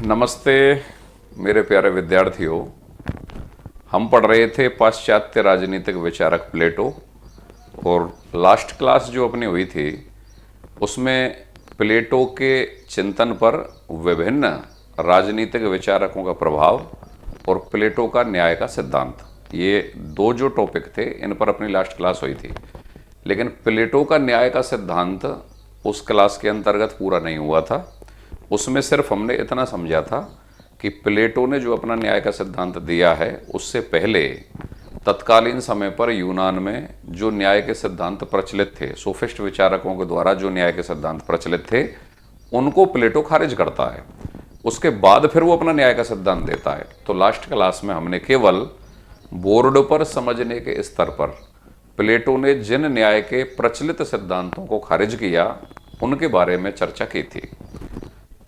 नमस्ते मेरे प्यारे विद्यार्थियों। हम पढ़ रहे थे पाश्चात्य राजनीतिक विचारक प्लेटो, और लास्ट क्लास जो अपनी हुई थी उसमें प्लेटो के चिंतन पर विभिन्न राजनीतिक विचारकों का प्रभाव और प्लेटो का न्याय का सिद्धांत, ये दो जो टॉपिक थे इन पर अपनी लास्ट क्लास हुई थी। लेकिन प्लेटो का न्याय का सिद्धांत उस क्लास के अंतर्गत पूरा नहीं हुआ था। उसमें सिर्फ हमने इतना समझा था कि प्लेटो ने जो अपना न्याय का सिद्धांत दिया है उससे पहले तत्कालीन समय पर यूनान में जो न्याय के सिद्धांत प्रचलित थे, सोफिस्ट विचारकों के द्वारा जो न्याय के सिद्धांत प्रचलित थे, उनको प्लेटो खारिज करता है। उसके बाद फिर वो अपना न्याय का सिद्धांत देता है। तो लास्ट क्लास में हमने केवल बोर्ड पर समझने के स्तर पर प्लेटो ने जिन न्याय के प्रचलित सिद्धांतों को खारिज किया उनके बारे में चर्चा की थी,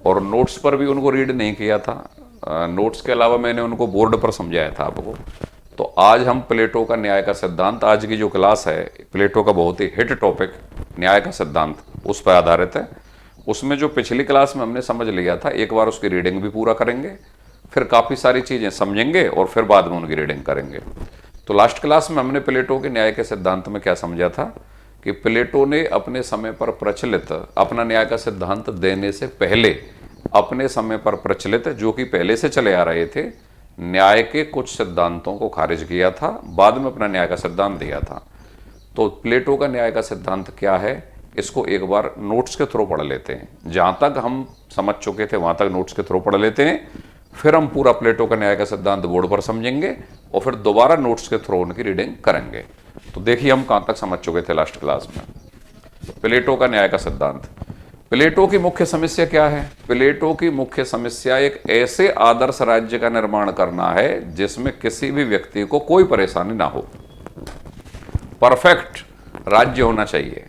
और नोट्स पर भी उनको रीड नहीं किया था। नोट्स के अलावा मैंने उनको बोर्ड पर समझाया था आपको। तो आज हम प्लेटो का न्याय का सिद्धांत, आज की जो क्लास है प्लेटो का बहुत ही हिट टॉपिक न्याय का सिद्धांत, उस पर आधारित है। उसमें जो पिछली क्लास में हमने समझ लिया था, एक बार उसकी रीडिंग भी पूरा करेंगे, फिर काफ़ी सारी चीज़ें समझेंगे और फिर बाद में उनकी रीडिंग करेंगे। तो लास्ट क्लास में हमने प्लेटो के न्याय के सिद्धांत में क्या समझा था कि प्लेटो ने अपने समय पर प्रचलित अपना न्याय का सिद्धांत देने से पहले अपने समय पर प्रचलित, जो कि पहले से चले आ रहे थे, न्याय के कुछ सिद्धांतों को खारिज किया था, बाद में अपना न्याय का सिद्धांत दिया था। तो प्लेटो का न्याय का सिद्धांत क्या है, इसको एक बार नोट्स के थ्रू पढ़ लेते हैं। जहां तक हम समझ चुके थे वहां तक नोट्स के थ्रू पढ़ लेते हैं, फिर हम पूरा प्लेटो का न्याय का सिद्धांत बोर्ड पर समझेंगे और फिर दोबारा नोट्स के थ्रू उनकी रीडिंग करेंगे। तो देखिए हम कहां तक समझ चुके थे लास्ट क्लास में। प्लेटो का न्याय का सिद्धांत। प्लेटो की मुख्य समस्या क्या है? प्लेटो की मुख्य समस्या एक ऐसे आदर्श राज्य का निर्माण करना है जिसमें किसी भी व्यक्ति को कोई परेशानी ना हो। परफेक्ट राज्य होना चाहिए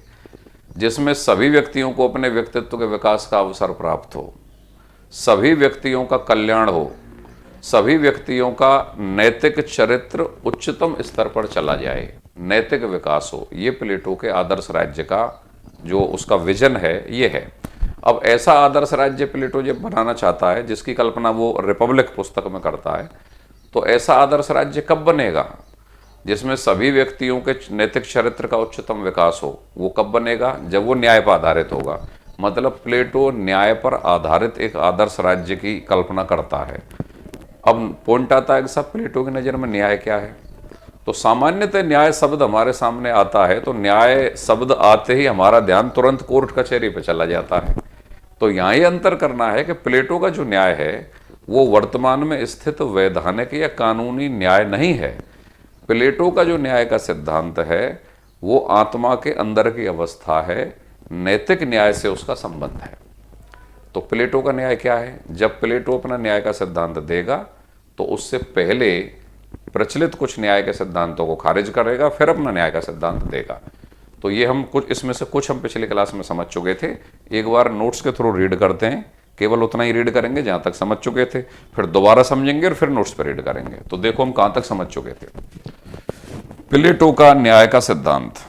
जिसमें सभी व्यक्तियों को अपने व्यक्तित्व के विकास का अवसर प्राप्त हो, सभी व्यक्तियों का कल्याण हो, सभी व्यक्तियों का नैतिक चरित्र उच्चतम स्तर पर चला जाए, नैतिक विकास हो। ये प्लेटो के आदर्श राज्य का जो उसका विजन है ये है। अब ऐसा आदर्श राज्य प्लेटो जब बनाना चाहता है, जिसकी कल्पना वो रिपब्लिक पुस्तक में करता है, तो ऐसा आदर्श राज्य कब बनेगा? जिसमें सभी व्यक्तियों के नैतिक चरित्र का उच्चतम विकास हो। वो कब बनेगा? जब वो न्याय पर आधारित होगा। मतलब प्लेटो न्याय पर आधारित एक आदर्श राज्य की कल्पना करता है। अब पॉइंट आता है कि सब प्लेटो की नज़र में न्याय क्या है? तो सामान्यतः न्याय शब्द हमारे सामने आता है तो न्याय शब्द आते ही हमारा ध्यान तुरंत कोर्ट कचहरी पे चला जाता है। तो यहाँ ये अंतर करना है कि प्लेटो का जो न्याय है वो वर्तमान में स्थित वैधानिक या कानूनी न्याय नहीं है। प्लेटो का जो न्याय का सिद्धांत है वो आत्मा के अंदर की अवस्था है, नैतिक न्याय से उसका संबंध है। तो प्लेटो का न्याय क्या है? जब प्लेटो अपना न्याय का सिद्धांत देगा तो उससे पहले प्रचलित कुछ न्याय के सिद्धांतों को खारिज करेगा, फिर अपना न्याय का सिद्धांत देगा। तो ये हम कुछ इसमें से कुछ हम पिछली क्लास में समझ चुके थे। एक बार नोट्स के थ्रू रीड करते हैं, केवल उतना ही रीड करेंगे जहां तक समझ चुके थे, फिर दोबारा समझेंगे और फिर नोट्स पर रीड करेंगे। तो देखो हम कहां तक समझ चुके थे। प्लेटो का न्याय का सिद्धांत।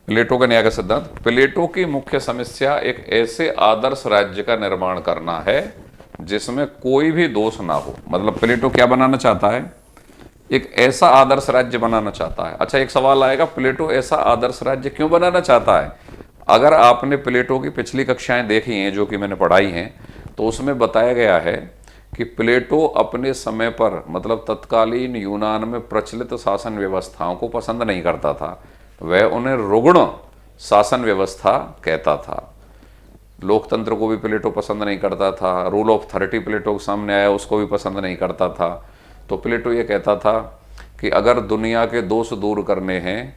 प्लेटो का न्याय का सिद्धांत। प्लेटो की मुख्य समस्या एक ऐसे आदर्श राज्य का निर्माण करना है जिसमें कोई भी दोष ना हो। मतलब प्लेटो क्या बनाना चाहता है? एक ऐसा आदर्श राज्य बनाना चाहता है। अच्छा, एक सवाल आएगा, प्लेटो ऐसा आदर्श राज्य क्यों बनाना चाहता है? अगर आपने प्लेटो की पिछली कक्षाएं देखी हैं जो कि मैंने पढ़ाई हैं, तो उसमें बताया गया है कि प्लेटो अपने समय पर, मतलब तत्कालीन यूनान में प्रचलित शासन व्यवस्थाओं को पसंद नहीं करता था। वह उन्हें रुग्ण शासन व्यवस्था कहता था। लोकतंत्र को भी प्लेटो पसंद नहीं करता था। रूल ऑफ 30 प्लेटो के सामने आया, उसको भी पसंद नहीं करता था। तो प्लेटो ये कहता था कि अगर दुनिया के दोष दूर करने हैं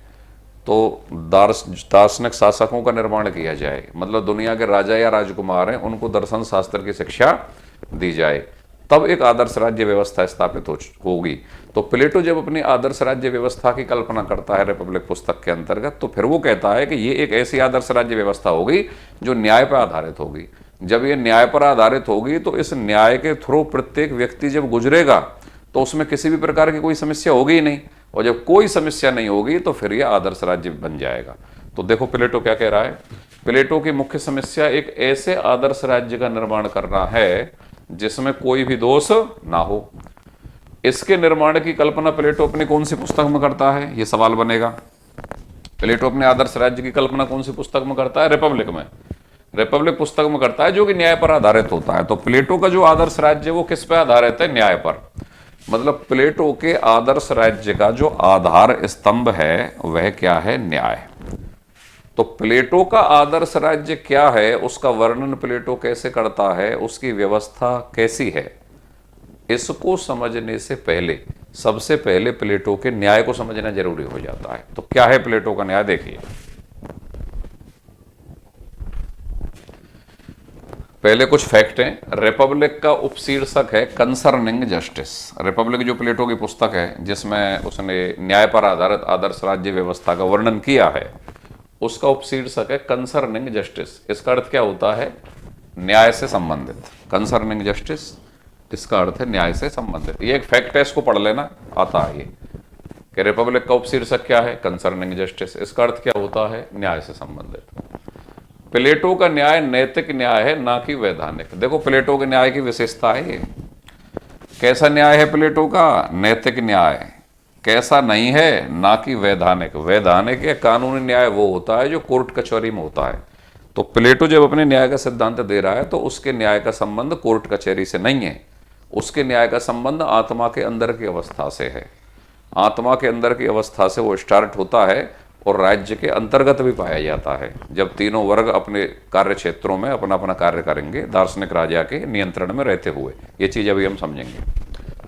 तो दार्शनिक शासकों का निर्माण किया जाए। मतलब दुनिया के राजा या राजकुमार हैं, उनको दर्शन शास्त्र की शिक्षा दी जाए, तब एक आदर्श राज्य व्यवस्था स्थापित होगी। तो प्लेटो जब अपनी आदर्श राज्य व्यवस्था की कल्पना करता है रिपब्लिक पुस्तक के अंतर्गत, तो फिर वो कहता है कि ये एक ऐसी आदर्श राज्य व्यवस्था होगी जो न्याय पर आधारित होगी। जब ये न्याय पर आधारित होगी तो इस न्याय के थ्रू प्रत्येक व्यक्ति जब गुजरेगा तो उसमें किसी भी प्रकार की कोई समस्या होगी ही नहीं, और जब कोई समस्या नहीं होगी तो फिर यह आदर्श राज्य बन जाएगा। तो देखो प्लेटो क्या कह रहा है। प्लेटो की मुख्य समस्या एक ऐसे आदर्श राज्य का निर्माण करना है जिसमें कोई भी दोष ना हो। इसके निर्माण की कल्पना प्लेटो अपनी कौन सी पुस्तक में करता है, यह सवाल बनेगा। प्लेटो अपने आदर्श राज्य की कल्पना कौन सी पुस्तक में करता है? रिपब्लिक में। रिपब्लिक पुस्तक में करता है, जो कि न्याय पर आधारित होता है। तो प्लेटो का जो आदर्श राज्य है वो किस पर आधारित है? न्याय पर। मतलब प्लेटो के आदर्श राज्य का जो आधार स्तंभ है वह क्या है? न्याय। तो प्लेटो का आदर्श राज्य क्या है, उसका वर्णन प्लेटो कैसे करता है, उसकी व्यवस्था कैसी है, इसको समझने से पहले सबसे पहले प्लेटो के न्याय को समझना जरूरी हो जाता है। तो क्या है प्लेटो का न्याय? देखिए, पहले कुछ फैक्ट हैं। रिपब्लिक का उपशीर्षक है कंसर्निंग जस्टिस। रिपब्लिक जो प्लेटो की पुस्तक है जिसमें उसने न्याय पर आधारित आदर्श राज्य व्यवस्था का वर्णन किया है, उसका उपशीर्षक है कंसर्निंग जस्टिस। इसका अर्थ क्या होता है? न्याय से संबंधित। कंसर्निंग जस्टिस, इसका अर्थ है न्याय से संबंधित। ये एक फैक्ट है, इसको पढ़ लेना, आता है ये कि रिपब्लिक का उपशीर्षक क्या है? Concerning justice. इसका अर्थ क्या होता है? न्याय से संबंधित। प्लेटो का न्याय नैतिक न्याय है, ना कि वैधानिक। देखो प्लेटो के न्याय की विशेषता है ये। कैसा न्याय है प्लेटो का? नैतिक न्याय। कैसा नहीं है? ना कि वैधानिक। वैधानिक या कानूनी न्याय वो होता है जो कोर्ट कचहरी में होता है। तो प्लेटो जब अपने न्याय का सिद्धांत दे रहा है तो उसके न्याय का संबंध कोर्ट कचहरी से नहीं है, उसके न्याय का संबंध आत्मा के अंदर की अवस्था से है। आत्मा के अंदर की अवस्था से वो स्टार्ट होता है और राज्य के अंतर्गत भी पाया जाता है। जब तीनों वर्ग अपने कार्य क्षेत्रों में अपना अपना कार्य करेंगे दार्शनिक राजा के नियंत्रण में रहते हुए, ये चीज अभी हम समझेंगे।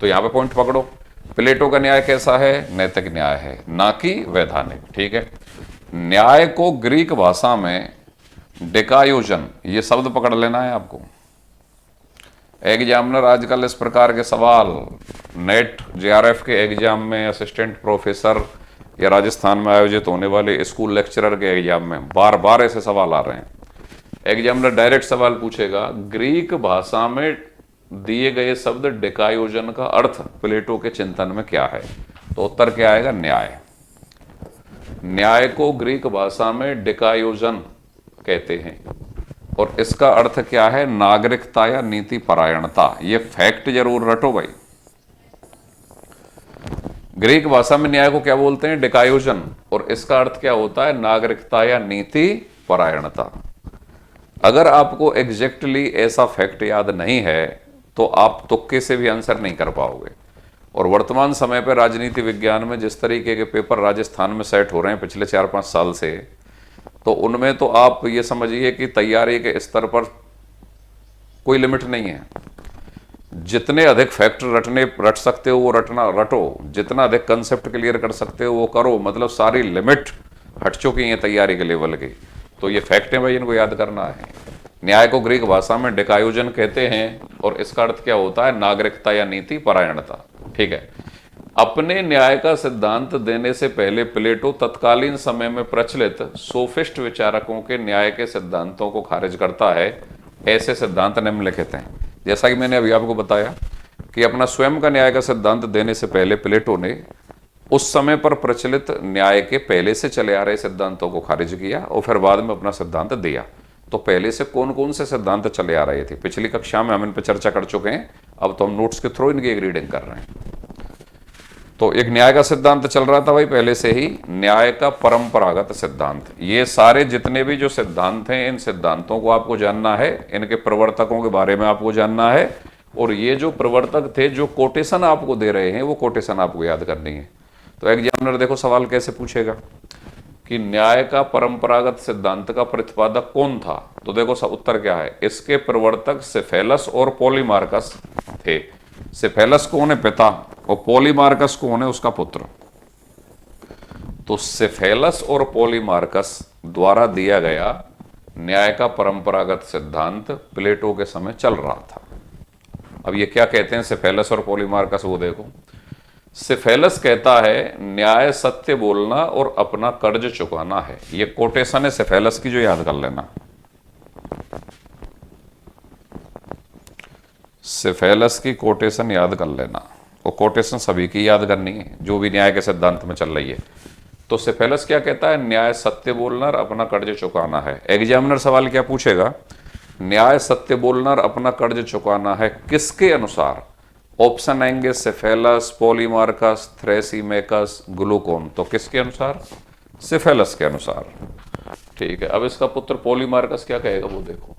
तो यहाँ पे पॉइंट पकड़ो, प्लेटो का न्याय कैसा है? नैतिक न्याय है, ना कि वैधानिक। ठीक है। न्याय को ग्रीक भाषा में डेकायोजन, ये शब्द पकड़ लेना है आपको। एग्जामिनर आजकल इस प्रकार के सवाल नेट जेआरएफ के एग्जाम में, असिस्टेंट प्रोफेसर या राजस्थान में आयोजित होने वाले स्कूल लेक्चरर के एग्जाम में बार बार ऐसे सवाल आ रहे हैं। एग्जामिनर डायरेक्ट सवाल पूछेगा, ग्रीक भाषा में दिए गए शब्द डेकायोजन का अर्थ प्लेटो के चिंतन में क्या है? तो उत्तर क्या आएगा? न्याय। न्याय को ग्रीक भाषा में डेकायोजन कहते हैं और इसका अर्थ क्या है? नागरिकता या नीति परायणता। ये फैक्ट जरूर रटो भाई। ग्रीक भाषा में न्याय को क्या बोलते हैं? डेकायोजन। और इसका अर्थ क्या होता है? नागरिकता या नीति परायणता। अगर आपको एग्जैक्टली ऐसा फैक्ट याद नहीं है तो आप तुक्के से भी आंसर नहीं कर पाओगे। और वर्तमान समय पर राजनीति विज्ञान में जिस तरीके के पेपर राजस्थान में सेट हो रहे हैं पिछले 4-5 साल से, तो उनमें तो आप ये समझिए कि तैयारी के स्तर पर कोई लिमिट नहीं है। जितने अधिक फैक्ट रट सकते हो वो रटो, जितना अधिक कंसेप्ट क्लियर कर सकते हो वो करो। मतलब सारी लिमिट हट चुकी है तैयारी के लेवल की। तो ये फैक्ट है भाई, इनको याद करना है। न्याय को ग्रीक भाषा में डेकायोजन कहते हैं और इसका अर्थ क्या होता है? नागरिकता या नीति परायणता। ठीक है। अपने न्याय का सिद्धांत देने से पहले प्लेटो तत्कालीन समय में प्रचलित सोफिस्ट विचारकों के न्याय के सिद्धांतों को खारिज करता है। ऐसे सिद्धांत निम्नलिखित हैं। जैसा कि मैंने अभी आपको बताया कि अपना स्वयं का न्याय का सिद्धांत देने से पहले प्लेटो ने उस समय पर प्रचलित न्याय के पहले से चले आ रहे सिद्धांतों को खारिज किया और फिर बाद में अपना सिद्धांत दिया। तो पहले से कौन कौन से सिद्धांत चले आ रहे थे पिछली कक्षा में हम इन पर चर्चा कर चुके हैं। अब तो हम नोट्स के थ्रू इनकी एक रीडिंग कर रहे हैं। तो एक न्याय का सिद्धांत चल रहा था भाई पहले से ही, न्याय का परंपरागत सिद्धांत। ये सारे जितने भी जो सिद्धांत हैं, इन सिद्धांतों को आपको जानना है, इनके प्रवर्तकों के बारे में आपको जानना है। और ये जो प्रवर्तक थे, जो कोटेशन आपको दे रहे हैं, वो कोटेशन आपको याद करनी है। तो एग्जामिनर देखो सवाल कैसे पूछेगा कि न्याय का परंपरागत सिद्धांत का प्रतिपादक कौन था? तो देखो उत्तर क्या है? इसके प्रवर्तक सिफेलस और पॉलीमार्कस थे। सिफेलस कौन है? पिता। और पॉलीमार्कस कौन है? उसका पुत्र। तो सिफेलस और पॉलीमार्कस द्वारा दिया गया न्याय का परंपरागत सिद्धांत प्लेटो के समय चल रहा था। अब ये क्या कहते हैं सिफेलस और पॉलीमार्कस? वो देखो, सिफेलस कहता है न्याय सत्य बोलना और अपना कर्ज चुकाना है। ये कोटेशन है सिफेलस की, जो याद कर लेना। सिफेलस की कोटेशन याद कर लेना। वो कोटेशन सभी की याद करनी है जो भी न्याय के सिद्धांत में चल रही है। तो सेफेलस क्या कहता है? न्याय सत्य बोलना और अपना कर्ज चुकाना है। एग्जामिनर सवाल क्या पूछेगा? न्याय सत्य बोलना और अपना कर्ज चुकाना है किसके अनुसार? ऑप्शन आएंगे सेफेलस, पॉलीमार्कस, थ्रेसीमेकस, ग्लूकोन। तो किसके अनुसार? सेफेलस के अनुसार। ठीक है, अब इसका पुत्र पॉलीमार्कस क्या कहेगा वो देखो।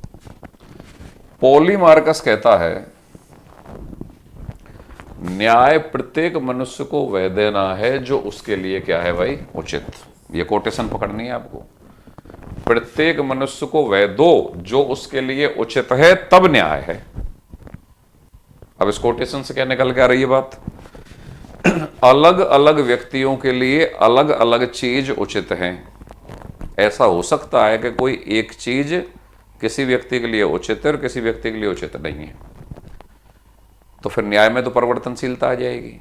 पॉलीमार्कस कहता है न्याय प्रत्येक मनुष्य को वह देना है जो उसके लिए क्या है भाई? उचित। ये कोटेशन पकड़नी है आपको। प्रत्येक मनुष्य को वह दो जो उसके लिए उचित है, तब न्याय है। अब इस कोटेशन से क्या निकल के आ रही है बात? अलग अलग व्यक्तियों के लिए अलग अलग चीज उचित है। ऐसा हो सकता है कि कोई एक चीज किसी व्यक्ति के लिए उचित है और किसी व्यक्ति के लिए उचित नहीं है, तो फिर न्याय में तो परिवर्तनशीलता आ जाएगी।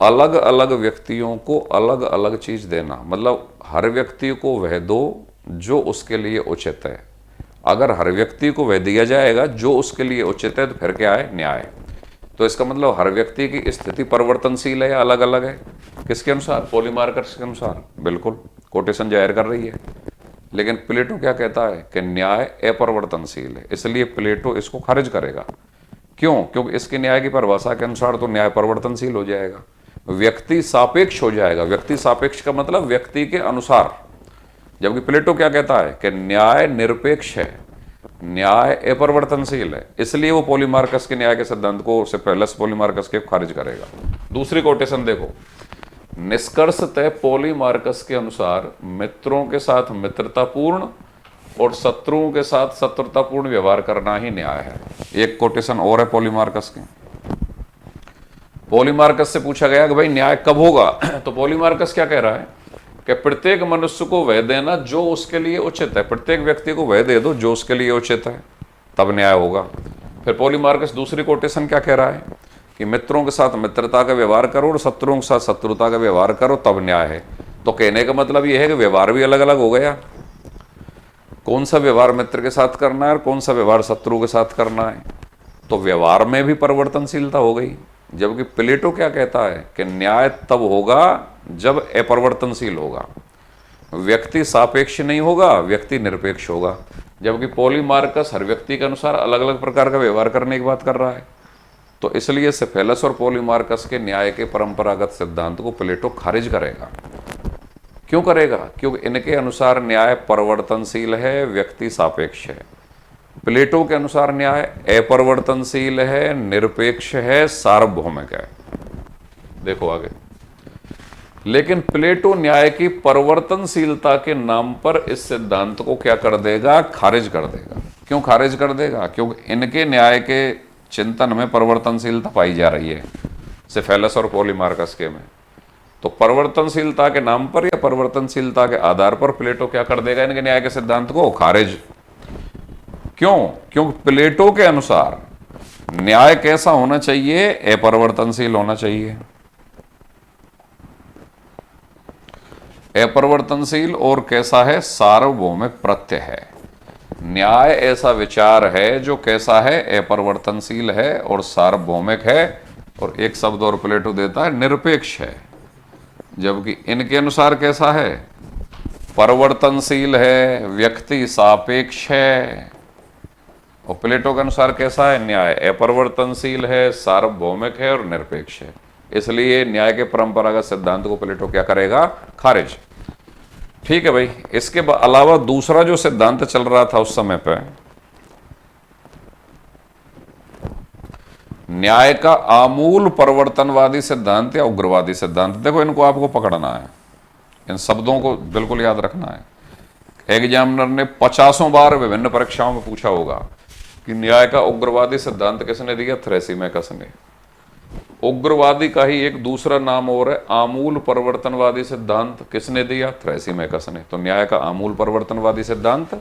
अलग अलग व्यक्तियों को अलग अलग चीज देना मतलब हर व्यक्ति को वह दो जो उसके लिए उचित है। अगर हर व्यक्ति को वह दिया जाएगा जो उसके लिए उचित है तो फिर क्या है? न्याय। तो इसका मतलब हर व्यक्ति की स्थिति परिवर्तनशील है या अलग अलग है? किसके अनुसार? पॉलीमार्कस के अनुसार। बिल्कुल, कोटेशन जाहिर कर रही है। लेकिन प्लेटो क्या कहता है कि न्याय अपरिवर्तनशील है, इसलिए प्लेटो इसको खारिज करेगा। क्यों? क्योंकि इसके न्याय की परिभाषा के अनुसार तो न्याय परिवर्तनशील हो जाएगा, व्यक्ति सापेक्ष हो जाएगा। व्यक्ति सापेक्ष का मतलब व्यक्ति के अनुसार, जबकि प्लेटो क्या कहता है कि न्याय निरपेक्ष है, न्याय अपरिवर्तनशील है। इसलिए वो पॉलीमार्कस के न्याय के सिद्धांत को सेफेलस पॉलीमार्कस के खारिज करेगा। दूसरी कोटेशन देखो, निष्कर्षतः पॉलीमार्कस के अनुसार मित्रों के साथ मित्रतापूर्ण और शत्रुओं के साथ शत्रुतापूर्ण व्यवहार करना ही न्याय है। एक कोटेशन और है पॉलीमार्कस की। पॉलीमार्कस से पूछा गया कि भाई न्याय कब होगा? तो पॉलीमार्कस क्या कह रहा है कि प्रत्येक मनुष्य को वह देना जो उसके लिए उचित है। प्रत्येक व्यक्ति को वह दे दो जो उसके लिए उचित है, तब न्याय होगा। फिर पॉलीमार्कस दूसरी कोटेशन क्या कह रहा है कि मित्रों के साथ मित्रता का व्यवहार करो और शत्रुओं के साथ शत्रुता का व्यवहार करो, तब न्याय है। तो कहने का मतलब यह है कि व्यवहार भी अलग अलग हो गया। कौन सा व्यवहार मित्र के साथ करना है और कौन सा व्यवहार शत्रु के साथ करना है, तो व्यवहार में भी परिवर्तनशीलता हो गई। जबकि प्लेटो क्या कहता है कि न्याय तब होगा जब अपरिवर्तनशील होगा, व्यक्ति सापेक्ष नहीं होगा, व्यक्ति निरपेक्ष होगा। जबकि पॉलीमार्कस हर व्यक्ति के अनुसार अलग अलग प्रकार का व्यवहार करने की बात कर रहा है। तो इसलिए सेफेलस और पॉलीमार्कस के न्याय के परंपरागत सिद्धांत को प्लेटो खारिज करेगा। क्यों करेगा? क्योंकि इनके अनुसार न्याय परिवर्तनशील है, व्यक्ति सापेक्ष है। प्लेटो के अनुसार न्याय अपरिवर्तनशील है, निरपेक्ष है, सार्वभौमिक है। देखो आगे। लेकिन प्लेटो न्याय की परिवर्तनशीलता के नाम पर इस सिद्धांत को क्या कर देगा? खारिज कर देगा। क्यों खारिज कर देगा? क्योंकि इनके न्याय के चिंतन में परिवर्तनशीलता पाई जा रही है, सेफेलस और पॉलीमार्कस के में। तो परिवर्तनशीलता के नाम पर या परिवर्तनशीलता के आधार पर प्लेटो क्या कर देगा? इनके न्याय के सिद्धांत को खारिज। क्यों? क्योंकि प्लेटो के अनुसार न्याय कैसा होना चाहिए? अपरिवर्तनशील होना चाहिए। अपरिवर्तनशील और कैसा है? सार्वभौमिक प्रत्यय है। न्याय ऐसा विचार है जो कैसा है? अपरिवर्तनशील है और सार्वभौमिक है, और एक शब्द और प्लेटो देता है, निरपेक्ष है। जबकि इनके अनुसार कैसा है? परिवर्तनशील है, व्यक्ति सापेक्ष है। और प्लेटो के अनुसार कैसा है? न्याय अपरिवर्तनशील है, सार्वभौमिक है और निरपेक्ष है। इसलिए न्याय के परंपरागत सिद्धांत को प्लेटो क्या करेगा? खारिज। ठीक है भाई। इसके अलावा दूसरा जो सिद्धांत चल रहा था उस समय पे, न्याय का आमूल परिवर्तनवादी सिद्धांत या उग्रवादी सिद्धांत। देखो इनको आपको पकड़ना है, इन शब्दों को बिल्कुल याद रखना है। एग्जामिनर ने 50 बार विभिन्न परीक्षाओं में पूछा होगा कि न्याय का उग्रवादी सिद्धांत किसने दिया? थ्रेसीमेकस ने। उग्रवादी का ही एक दूसरा नाम और है आमूल परिवर्तनवादी सिद्धांत। किसने दिया? थ्रेसीमेकस ने। तो न्याय का आमूल परिवर्तनवादी सिद्धांत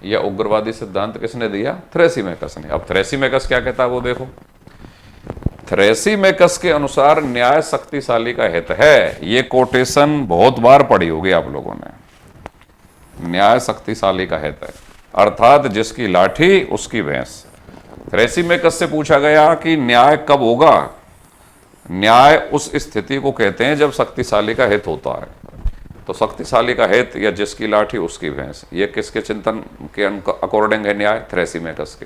या उग्रवादी सिद्धांत किसने दिया? थ्रेसीमेकस ने। अब थ्रेसीमेकस क्या कहता है वो देखो। थ्रेसीमेकस के अनुसार न्याय शक्तिशाली का हित है। ये कोटेशन बहुत बार पढ़ी होगी आप लोगों ने। न्याय शक्तिशाली का हित है, अर्थात जिसकी लाठी उसकी भैंस। थ्रेसीमेकस से पूछा गया कि न्याय कब होगा न्याय उस स्थिति को कहते हैं जब शक्तिशाली का हित होता है। तो शक्तिशाली का हित या जिसकी लाठी उसकी भैंस, ये किसके चिंतन के अकॉर्डिंग है न्याय? थ्रेसिमेकस के।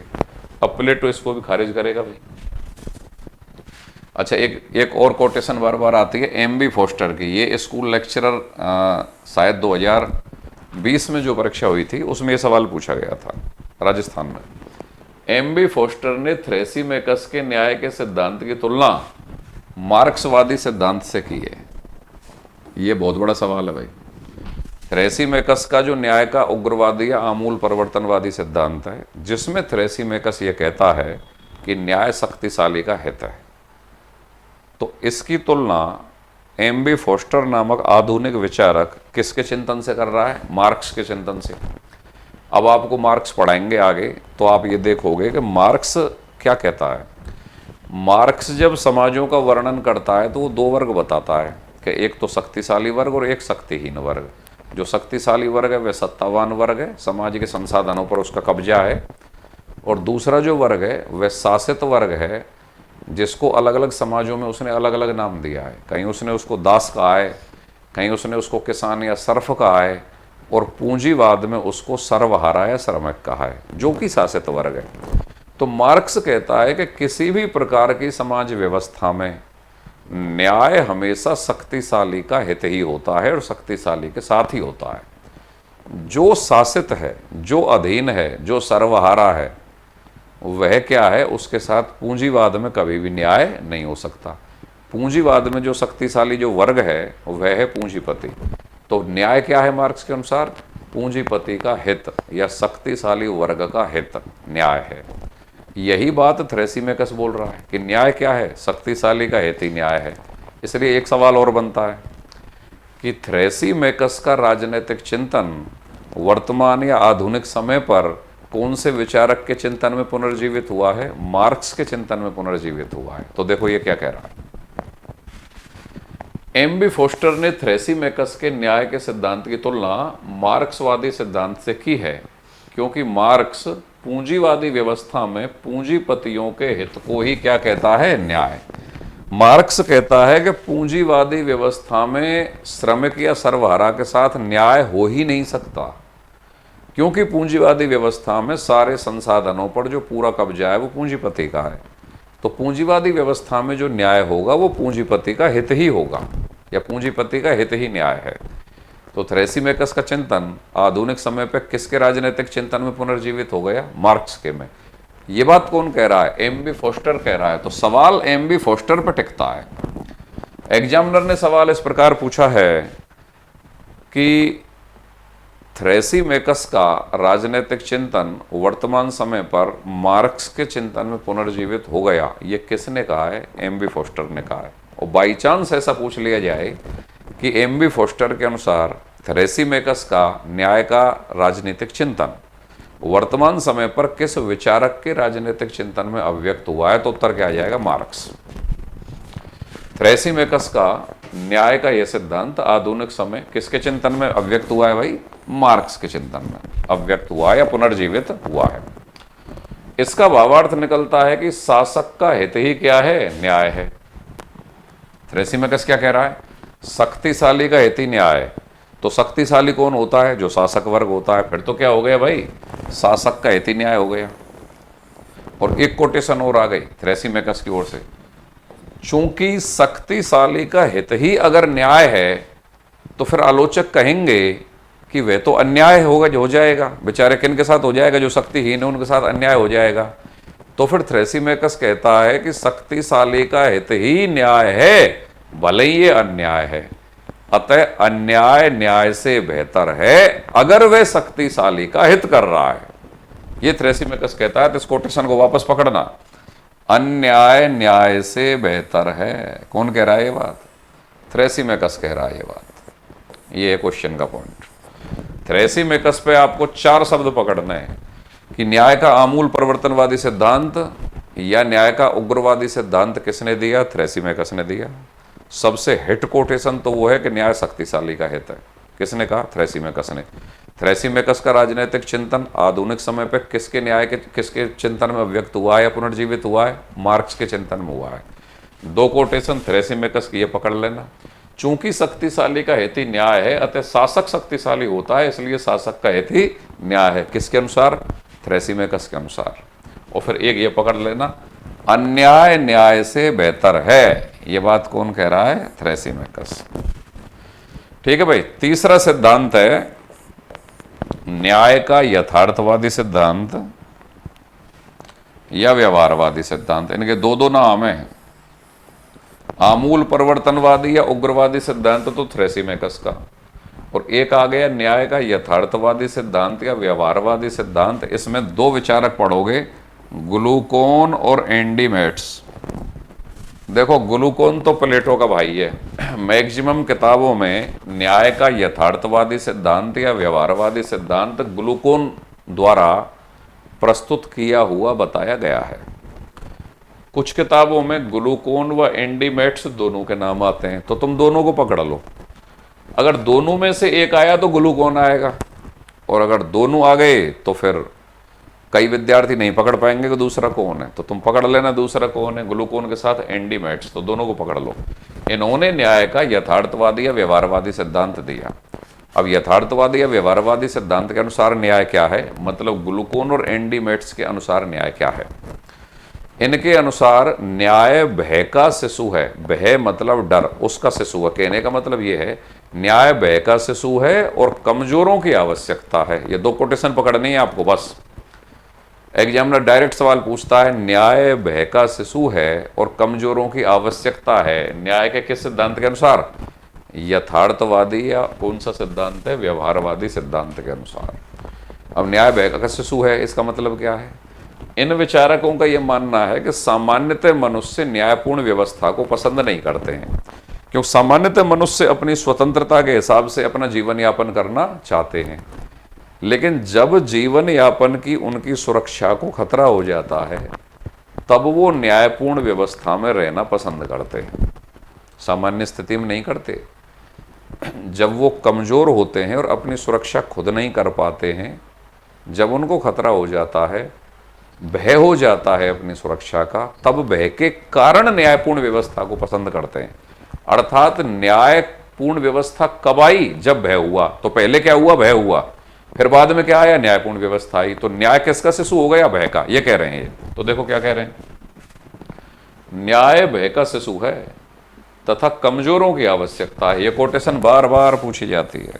अब प्लेटो इसको भी खारिज करेगा भाई। अच्छा, एक और कोटेशन बार बार आती है एम.बी. फोस्टर की। ये स्कूल लेक्चरर शायद 2020 में जो परीक्षा हुई थी उसमें ये सवाल पूछा गया था राजस्थान में। एम.बी. फोस्टर ने थ्रेसिमेकस के न्याय के सिद्धांत की तुलना मार्क्सवादी सिद्धांत से की है। ये बहुत बड़ा सवाल है भाई। थ्रेसिमेकस का जो न्याय का उग्रवादी या आमूल परिवर्तनवादी सिद्धांत है, जिसमें थ्रेसिमेकस ये कहता है कि न्याय शक्तिशाली का हित है, तो इसकी तुलना एम.बी. फोस्टर नामक आधुनिक विचारक किसके चिंतन से कर रहा है? मार्क्स के चिंतन से। अब आपको मार्क्स पढ़ाएंगे आगे तो आप ये देखोगे कि मार्क्स क्या कहता है। मार्क्स जब समाजों का वर्णन करता है तो वो दो वर्ग बताता है कि एक तो शक्तिशाली वर्ग और एक शक्तिहीन वर्ग। जो शक्तिशाली वर्ग है वह सत्तावान वर्ग है, समाज के संसाधनों पर उसका कब्जा है, और दूसरा जो वर्ग है वह शासित वर्ग है, जिसको अलग अलग समाजों में उसने अलग अलग नाम दिया है। कहीं उसने उसको दास कहा है, कहीं उसने उसको किसान या सर्फ कहा है, और पूंजीवाद में उसको सर्वहारा या श्रमिक कहा है, जो कि शासित वर्ग है। तो मार्क्स कहता है कि किसी भी प्रकार की समाज व्यवस्था में न्याय हमेशा शक्तिशाली का हित ही होता है और शक्तिशाली के साथ ही होता है। जो शासित है, जो अधीन है, जो सर्वहारा है, वह क्या है? उसके साथ पूंजीवाद में कभी भी न्याय नहीं हो सकता। पूंजीवाद में जो शक्तिशाली जो वर्ग है वह है पूंजीपति। तो न्याय क्या है मार्क्स के अनुसार? पूंजीपति का हित या शक्तिशाली वर्ग का हित न्याय है। यही बात थ्रेसिमेकस बोल रहा है कि न्याय क्या है? शक्तिशाली का हित ही न्याय है। इसलिए एक सवाल और बनता है कि थ्रेसिमेकस का राजनीतिक चिंतन वर्तमान या आधुनिक समय पर कौन से विचारक के चिंतन में पुनर्जीवित हुआ है? मार्क्स के चिंतन में पुनर्जीवित हुआ है। तो देखो ये क्या कह रहा है। एम.बी. फोस्टर ने थ्रेसिमेकस के न्याय के सिद्धांत की तुलना मार्क्सवादी सिद्धांत से की है, क्योंकि मार्क्स पूंजीवादी व्यवस्था में पूंजीपतियों के हित को ही क्या कहता है? न्याय। मार्क्स कहता है कि पूंजीवादी व्यवस्था में श्रमिक या सर्वहारा के साथ न्याय हो ही नहीं सकता, क्योंकि पूंजीवादी व्यवस्था में सारे संसाधनों पर जो पूरा कब्जा है वो पूंजीपति का है। तो पूंजीवादी व्यवस्था में जो न्याय होगा वो पूंजीपति का हित ही होगा, या पूंजीपति का हित ही न्याय है। तो थ्रेसिमेकस का चिंतन आधुनिक समय पर किसके राजनीतिक चिंतन में पुनर्जीवित हो गया? मार्क्स के में। ये बात कौन कह रहा है? एम.बी. फोस्टर कह रहा है। तो सवाल एम.बी. फोस्टर पर टिकता है। एग्जामिनर ने सवाल इस प्रकार पूछा है कि थ्रेसिमेकस का राजनीतिक चिंतन वर्तमान समय पर मार्क्स के चिंतन में पुनर्जीवित हो गया, ये किसने कहा है? एम.बी. फोस्टर ने कहा है। और बाई चांस ऐसा पूछ लिया जाए कि एम.बी. फोस्टर के अनुसार थ्रेसिमेकस का न्याय का राजनीतिक चिंतन वर्तमान समय पर किस विचारक के राजनीतिक चिंतन में अभिव्यक्त हुआ है, तो उत्तर क्या आ जाएगा? मार्क्स। थ्रेसिमेकस का न्याय का यह सिद्धांत आधुनिक समय किसके चिंतन में अभिव्यक्त हुआ है भाई? मार्क्स के चिंतन में अभिव्यक्त हुआ है या पुनर्जीवित हुआ है। इसका भावार्थ निकलता है कि शासक का हित ही क्या है? न्याय है। थ्रेसिमेकस क्या कह रहा है? शक्तिशाली का हित ही न्याय है। तो शक्तिशाली कौन होता है? जो शासक वर्ग होता है। फिर तो क्या हो गया भाई? शासक का हित ही न्याय हो गया। और एक कोटेशन और आ गई थ्रेसिमेकस की ओर से, चूंकि शक्तिशाली का हित ही अगर न्याय है तो फिर आलोचक कहेंगे कि वह तो अन्याय होगा, जो हो जाएगा बेचारे किन के साथ हो जाएगा? जो शक्तिहीन है उनके साथ अन्याय हो जाएगा। तो फिर थ्रेसिमेकस कहता है कि शक्तिशाली का हित ही न्याय है, भले ही ये अन्याय है। अतः अन्याय न्याय से बेहतर है अगर वह शक्तिशाली का हित कर रहा है। ये थ्रेसिमेकस कहता है। तो इस कोटेशन को वापस पकड़ना, अन्याय न्याय से बेहतर है। कौन कह रहा है ये बात? थ्रेसिमेकस कह रहा है ये बात। ये है क्वेश्चन का पॉइंट। थ्रेसिमेकस पे आपको 4 शब्द पकड़ने हैं कि न्याय का आमूल परिवर्तनवादी सिद्धांत या न्याय का उग्रवादी सिद्धांत किसने दिया? थ्रेसिमेकस ने दिया। सबसे हिट कोटेशन तो वो है कि न्याय शक्तिशाली का हित है। किसने कहा? थ्रेसिमेकस ने। थ्रेसिमेकस का राजनीतिक चिंतन आधुनिक समय पर किसके न्याय के किसके चिंतन में व्यक्त हुआ है या पुनर्जीवित हुआ है? मार्क्स के चिंतन में हुआ है। दो कोटेशन थ्रेसिमेकस की ये पकड़ लेना। चूंकि शक्तिशाली का हेतु न्याय है, अतः शासक शक्तिशाली होता है, इसलिए शासक का हेतु न्याय है। किसके अनुसार? थ्रेसिमेकस के अनुसार। और फिर एक ये पकड़ लेना, अन्याय न्याय से बेहतर है। ये बात कौन कह रहा है? थ्रेसिमेकस। ठीक है भाई। तीसरा सिद्धांत है न्याय का यथार्थवादी सिद्धांत या व्यवहारवादी सिद्धांत। इनके दो दो नाम हैं, आमूल परिवर्तनवादी या उग्रवादी सिद्धांत तो थ्रेसिमेकस का, और एक आ गया न्याय का यथार्थवादी सिद्धांत या व्यवहारवादी सिद्धांत। इसमें दो विचारक पढ़ोगे, ग्लूकोन और एंडीमेट्स। देखो ग्लूकोन तो प्लेटो का भाई है। मैक्सिमम किताबों में न्याय का यथार्थवादी सिद्धांत या व्यवहारवादी सिद्धांत ग्लूकोन द्वारा प्रस्तुत किया हुआ बताया गया है। कुछ किताबों में ग्लूकोन व एंडीमेट्स दोनों के नाम आते हैं, तो तुम दोनों को पकड़ लो। अगर दोनों में से एक आया तो ग्लूकोन आएगा, और अगर दोनों आ गए तो फिर कई विद्यार्थी नहीं पकड़ पाएंगे कि दूसरा कौन है, तो तुम पकड़ लेना दूसरा कौन है। ग्लूकोन के साथ एंडीमेट्स, तो दोनों को पकड़ लो। इन्होंने न्याय का यथार्थवादी या व्यवहारवादी सिद्धांत दिया। अब यथार्थवादी या व्यवहारवादी सिद्धांत के अनुसार न्याय क्या है, मतलब ग्लूकोन और एंडीमेट्स के अनुसार न्याय क्या है। इनके अनुसार न्याय भय का शिशु है। भय मतलब डर, उसका शिशु है। कहने का मतलब यह है न्याय भय का शिशु है और कमजोरों की आवश्यकता है। ये दो कोटेशन पकड़नी है आपको बस। एग्जामिनर डायरेक्ट सवाल पूछता है न्याय भय का शिशु है और कमजोरों की आवश्यकता है, न्याय के किस सिद्धांत के अनुसार? यथार्थवादी या कौन सा सिद्धांत है? व्यवहारवादी सिद्धांत के अनुसार। अब न्याय भय का शिशु है, इसका मतलब क्या है? इन विचारकों का यह मानना है कि सामान्यतः मनुष्य न्यायपूर्ण व्यवस्था को पसंद नहीं करते हैं, क्योंकि सामान्यतः मनुष्य अपनी स्वतंत्रता के हिसाब से अपना जीवन यापन करना चाहते हैं, लेकिन जब जीवन यापन की उनकी सुरक्षा को खतरा हो जाता है तब वो न्यायपूर्ण व्यवस्था में रहना पसंद करते हैं। सामान्य स्थिति में नहीं करते। जब वो कमजोर होते हैं और अपनी सुरक्षा खुद नहीं कर पाते हैं, जब उनको खतरा हो जाता है, भय हो जाता है अपनी सुरक्षा का, तब भय के कारण न्यायपूर्ण व्यवस्था को पसंद करते हैं। अर्थात न्यायपूर्ण व्यवस्था कब आई? जब भय हुआ। तो पहले क्या हुआ? भय हुआ। फिर बाद में क्या आया? न्यायपूर्ण व्यवस्था आई। तो न्याय किसका शिशु हो गया? भय का। ये कह रहे हैं ये। तो देखो क्या कह रहे हैं, न्याय भय का शिशु है तथा कमजोरों की आवश्यकता है। ये कोटेशन बार बार पूछी जाती है।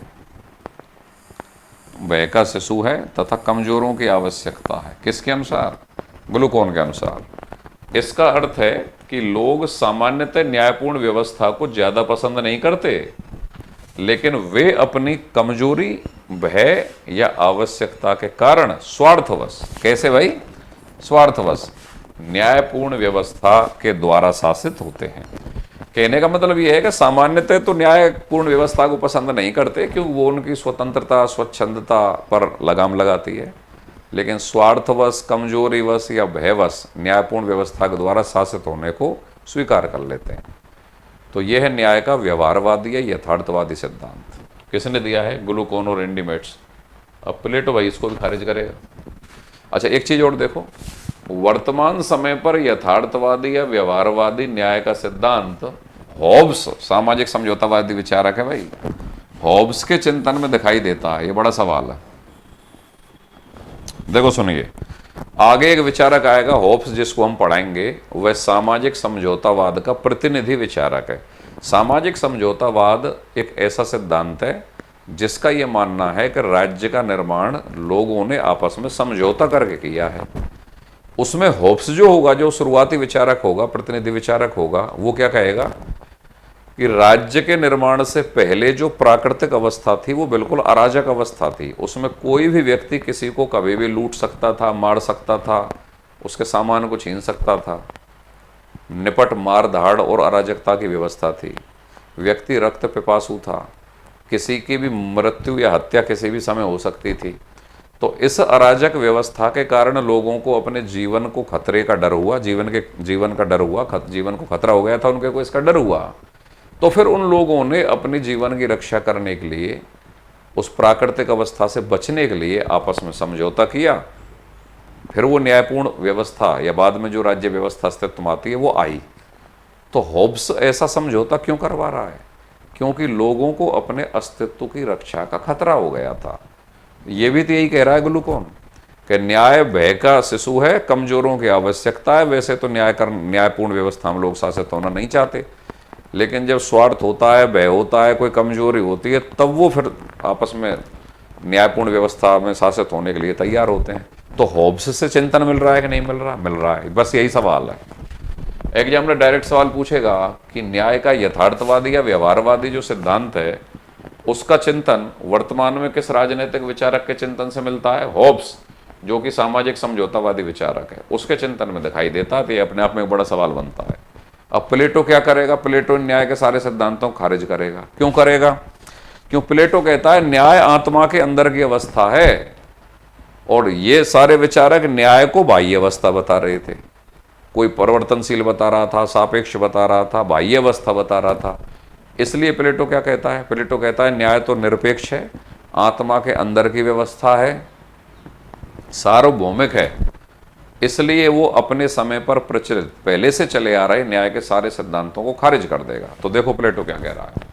भय का शिशु है तथा कमजोरों की आवश्यकता है। किसके अनुसार? ग्लूकोन के अनुसार। इसका अर्थ है कि लोग सामान्यतः न्यायपूर्ण व्यवस्था को ज्यादा पसंद नहीं करते, लेकिन वे अपनी कमजोरी, भय या आवश्यकता के कारण स्वार्थवश, कैसे भाई? स्वार्थवश न्यायपूर्ण व्यवस्था के द्वारा शासित होते हैं। कहने का मतलब यह है कि सामान्यतः तो न्यायपूर्ण व्यवस्था को पसंद नहीं करते, क्योंकि वो उनकी स्वतंत्रता, स्वच्छंदता पर लगाम लगाती है, लेकिन स्वार्थवश, कमजोरीवश या भयवश न्यायपूर्ण व्यवस्था के द्वारा शासित होने को स्वीकार कर लेते हैं। तो यह है न्याय का व्यवहारवादी या यथार्थवादी सिद्धांत। किसने दिया है? ग्लूकोन और एंडीमेट्स। अब प्लेटो भाई इसको भी खारिज करेगा। अच्छा एक चीज और देखो, वर्तमान समय पर यथार्थवादी या व्यवहारवादी न्याय का सिद्धांत हॉब्स, सामाजिक समझौतावादी विचारक है भाई, हॉब्स के चिंतन में दिखाई देता है। ये बड़ा सवाल है। देखो सुनिए, आगे एक विचारक आएगा हॉब्स, जिसको हम पढ़ाएंगे, वह सामाजिक समझौतावाद का प्रतिनिधि विचारक है। सामाजिक समझौतावाद एक ऐसा सिद्धांत है जिसका यह मानना है कि राज्य का निर्माण लोगों ने आपस में समझौता करके किया है। उसमें हॉब्स जो होगा, जो शुरुआती विचारक होगा, प्रतिनिधि विचारक होगा, वो क्या कहेगा कि राज्य के निर्माण से पहले जो प्राकृतिक अवस्था थी वो बिल्कुल अराजक अवस्था थी। उसमें कोई भी व्यक्ति किसी को कभी भी लूट सकता था, मार सकता था, उसके सामान को छीन सकता था। निपट मार धाड़ और अराजकता की व्यवस्था थी। व्यक्ति रक्त पिपासु था, किसी की भी मृत्यु या हत्या किसी भी समय हो सकती थी। तो इस अराजक व्यवस्था के कारण लोगों को अपने जीवन को खतरे का डर हुआ, जीवन का डर हुआ, जीवन को खतरा हो गया था उनके को, इसका डर हुआ। तो फिर उन लोगों ने अपने जीवन की रक्षा करने के लिए, उस प्राकृतिक अवस्था से बचने के लिए आपस में समझौता किया। फिर वो न्यायपूर्ण व्यवस्था या बाद में जो राज्य व्यवस्था अस्तित्व में आती है वो आई। तो होब्स ऐसा समझौता क्यों करवा रहा है? क्योंकि लोगों को अपने अस्तित्व की रक्षा का खतरा हो गया था। ये भी तो यही कह रहा है ग्लूकोन कि न्याय भय का शिशु है, कमजोरों की आवश्यकता है। वैसे तो न्यायपूर्ण व्यवस्था में लोग शासित होना नहीं चाहते, लेकिन जब स्वार्थ होता है, भय होता है, कोई कमजोरी होती है, तब वो फिर आपस में न्यायपूर्ण व्यवस्था में शासित होने के लिए तैयार होते हैं। तो होब्स से चिंतन मिल रहा है कि नहीं मिल रहा? मिल रहा है। बस यही सवाल है। एग्जामिनर डायरेक्ट सवाल पूछेगा कि न्याय का यथार्थवादी या व्यवहारवादी जो सिद्धांत है, उसका चिंतन वर्तमान में किस राजनीतिक विचारक के चिंतन से मिलता है? होब्स, जो कि सामाजिक समझौतावादी विचारक है, उसके चिंतन में दिखाई देता है। तो ये अपने आप में एक बड़ा सवाल बनता है। अब प्लेटो क्या करेगा? प्लेटो न्याय के सारे सिद्धांतों को खारिज करेगा। क्यों करेगा? क्यों? प्लेटो कहता है न्याय आत्मा के अंदर की अवस्था है, और ये सारे विचारक न्याय को बाह्य अवस्था बता रहे थे। कोई परिवर्तनशील बता रहा था, सापेक्ष बता रहा था, बाह्य अवस्था बता रहा था। इसलिए प्लेटो क्या कहता है? प्लेटो कहता है न्याय तो निरपेक्ष है, आत्मा के अंदर की व्यवस्था है, सार्वभौमिक है। इसलिए वो अपने समय पर प्रचलित पहले से चले आ रहे न्याय के सारे सिद्धांतों को खारिज कर देगा। तो देखो प्लेटो क्या कह रहा है।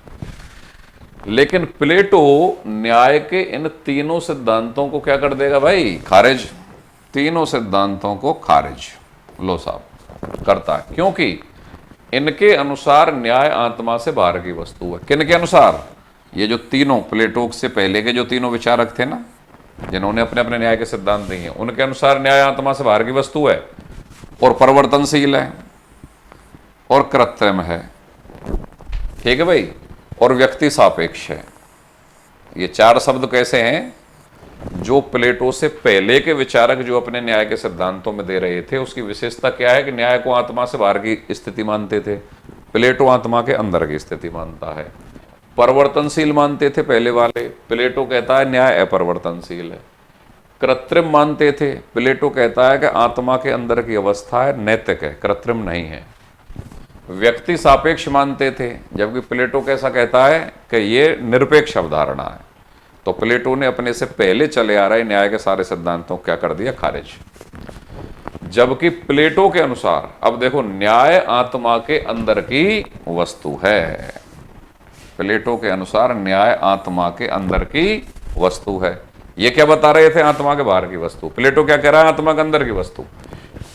लेकिन प्लेटो न्याय के इन तीनों सिद्धांतों को क्या कर देगा भाई? खारिज। तीनों सिद्धांतों को खारिज लो साहब करता है, क्योंकि इनके अनुसार न्याय आत्मा से बाहर की वस्तु है। किन के अनुसार? ये जो तीनों प्लेटो से पहले के जो तीनों विचारक थे ना, जिन्होंने अपने अपने न्याय के सिद्धांत दिए हैं, उनके अनुसार न्याय आत्मा से बाहर की वस्तु है, और परिवर्तनशील है, और कृत्रिम है। ठीक है भाई? और व्यक्ति सापेक्ष है। ये चार शब्द कैसे हैं? जो प्लेटो से पहले के विचारक जो अपने न्याय के सिद्धांतों में दे रहे थे, उसकी विशेषता क्या है कि न्याय को आत्मा से बाहर की स्थिति मानते थे। प्लेटो आत्मा के अंदर की स्थिति मानता है। परिवर्तनशील मानते थे पहले वाले, प्लेटो कहता है न्याय अपरिवर्तनशील है। कृत्रिम मानते थे, प्लेटो कहता है कि आत्मा के अंदर की अवस्था है, नैतिक है, कृत्रिम नहीं है। व्यक्ति सापेक्ष मानते थे, जबकि प्लेटो कैसा कहता है कि ये निरपेक्ष अवधारणा है। तो प्लेटो ने अपने से पहले चले आ रहे न्याय के सारे सिद्धांतों क्या कर दिया? खारिज। जबकि प्लेटो के अनुसार, अब देखो, न्याय आत्मा के अंदर की वस्तु है। प्लेटो के अनुसार न्याय आत्मा के अंदर की वस्तु है। ये क्या बता रहे थे? आत्मा के बाहर की वस्तु। प्लेटो क्या कह रहा है? आत्मा के अंदर की वस्तु।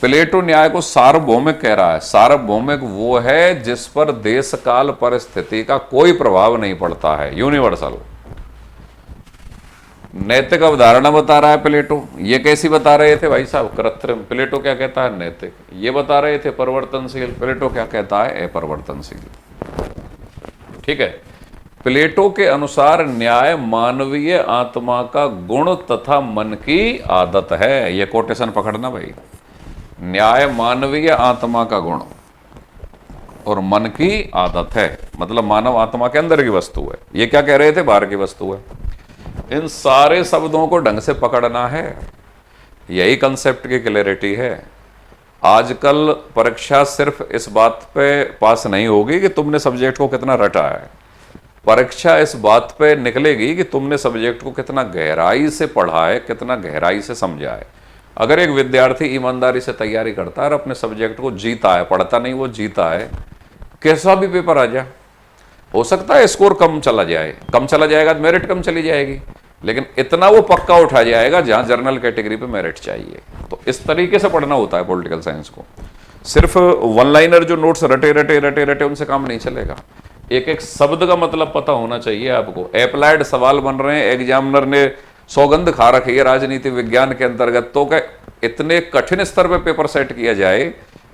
प्लेटो न्याय को सार्वभौमिक कह रहा है। सार्वभौमिक वो है जिस पर देश काल परिस्थिति का कोई प्रभाव नहीं पड़ता है, यूनिवर्सल। नैतिक अवधारणा बता रहा है प्लेटो। ये कैसी बता रहे थे भाई साहब? कृत्रिम। प्लेटो क्या कहता है? नैतिक। ये बता रहे थे परिवर्तनशील। प्लेटो क्या कहता है? अपरिवर्तनशील। ठीक है? प्लेटो के अनुसार न्याय मानवीय आत्मा का गुण तथा मन की आदत है। ये कोटेशन पकड़ना भाई। न्याय मानवीय आत्मा का गुण और मन की आदत है, मतलब मानव आत्मा के अंदर की वस्तु है। ये क्या कह रहे थे? बाहर की वस्तु है। इन सारे शब्दों को ढंग से पकड़ना है, यही कंसेप्ट की क्लैरिटी है। आजकल परीक्षा सिर्फ इस बात पे पास नहीं होगी कि तुमने सब्जेक्ट को कितना रटा है। परीक्षा इस बात पे निकलेगी कि तुमने सब्जेक्ट को कितना गहराई से पढ़ा है, कितना गहराई से समझा है। अगर एक विद्यार्थी ईमानदारी से तैयारी करता है और अपने सब्जेक्ट को जीता है, पढ़ता नहीं, वो जीता है, कैसा भी पेपर आ जाए, हो सकता है स्कोर कम चला जाए, कम चला जाएगा तो मेरिट कम चली जाएगी, लेकिन इतना वो पक्का उठा जाएगा जहां जनरल कैटेगरी पे मेरिट चाहिए। तो इस तरीके से पढ़ना होता है पॉलिटिकल साइंस को। सिर्फ वन लाइनर जो नोट्स रटे रटे रटे रटे उनसे काम नहीं चलेगा। एक एक शब्द का मतलब पता होना चाहिए आपको। अप्लाइड सवाल बन रहे हैं, एग्जामिनर ने सौगंध खा रखी है राजनीति विज्ञान के अंतर्गत, तो क्या इतने कठिन स्तर पर पेपर सेट किया जाए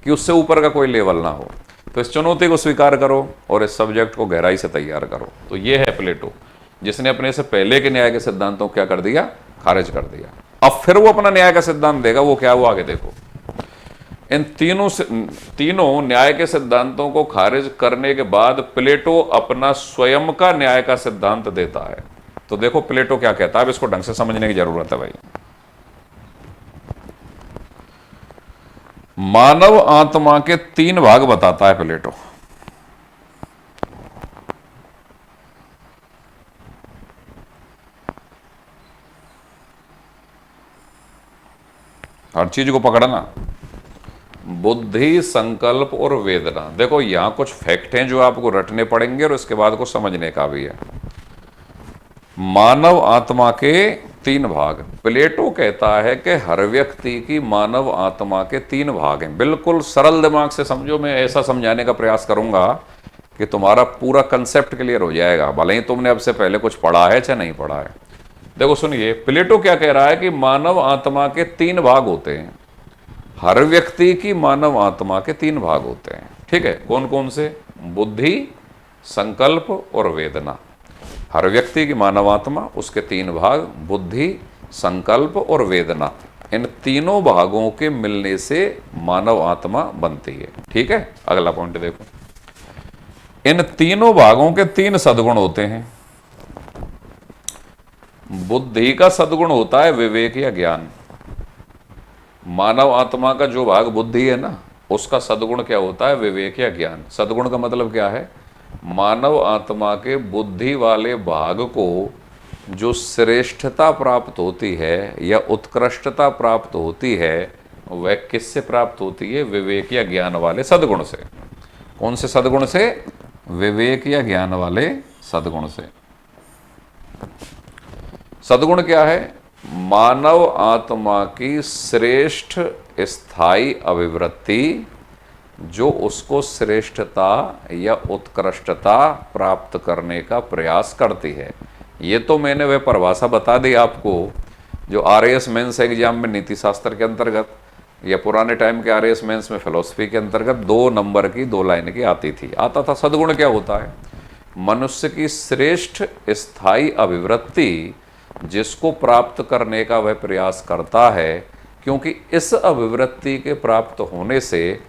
कि उससे ऊपर का कोई लेवल ना हो। तो इस चुनौती को स्वीकार करो और इस सब्जेक्ट को गहराई से तैयार करो। तो ये है प्लेटो, जिसने अपने से पहले के न्याय के सिद्धांतों को क्या कर दिया? खारिज कर दिया। अब फिर वो अपना न्याय का सिद्धांत देगा। वो क्या? वो आगे देखो। इन तीनों न्याय के सिद्धांतों को खारिज करने के बाद प्लेटो अपना स्वयं का न्याय का सिद्धांत देता है। तो देखो प्लेटो क्या कहता है, अब इसको ढंग से समझने की जरूरत है भाई। मानव आत्मा के तीन भाग बताता है प्लेटो। हर चीज को पकड़ना। बुद्धि, संकल्प और वेदना। देखो यहां कुछ फैक्ट हैं जो आपको रटने पड़ेंगे और उसके बाद को समझने का भी है। मानव आत्मा के 3 भाग। प्लेटो कहता है कि हर व्यक्ति की मानव आत्मा के 3 भाग हैं। बिल्कुल सरल दिमाग से समझो, मैं ऐसा समझाने का प्रयास करूंगा कि तुम्हारा पूरा कंसेप्ट क्लियर हो जाएगा, भले ही तुमने अब से पहले कुछ पढ़ा है चाहे नहीं पढ़ा है। देखो सुनिए, प्लेटो क्या कह रहा है कि मानव आत्मा के 3 भाग होते हैं। हर व्यक्ति की मानव आत्मा के 3 भाग होते हैं। ठीक है, कौन कौन से? बुद्धि, संकल्प और वेदना। हर व्यक्ति की मानव आत्मा, उसके 3 भाग, बुद्धि, संकल्प और वेदना। इन तीनों भागों के मिलने से मानव आत्मा बनती है। ठीक है, अगला पॉइंट देखो। इन तीनों भागों के 3 सद्गुण होते हैं। बुद्धि का सद्गुण होता है विवेक या ज्ञान। मानव आत्मा का जो भाग बुद्धि है ना, उसका सद्गुण क्या होता है? विवेक या ज्ञान। सद्गुण का मतलब क्या है? मानव आत्मा के बुद्धि वाले भाग को जो श्रेष्ठता प्राप्त होती है या उत्कृष्टता प्राप्त होती है, वह किससे प्राप्त होती है? विवेक या ज्ञान वाले सद्गुण से। कौन से सद्गुण से? विवेक या ज्ञान वाले सद्गुण से। सद्गुण क्या है? मानव आत्मा की श्रेष्ठ स्थायी अभिवृत्ति जो उसको श्रेष्ठता या उत्कृष्टता प्राप्त करने का प्रयास करती है। ये तो मैंने वह परिभाषा बता दी आपको जो आरएएस मेंस एग्जाम में नीति शास्त्र के अंतर्गत या पुराने टाइम के आरएएस मेंस में फिलॉसफी के अंतर्गत 2 नंबर की 2 लाइन की आती थी, आता था। सद्गुण क्या होता है? मनुष्य की श्रेष्ठ स्थायी अभिवृत्ति जिसको प्राप्त करने का वह प्रयास करता है, क्योंकि इस अभिवृत्ति के प्राप्त होने से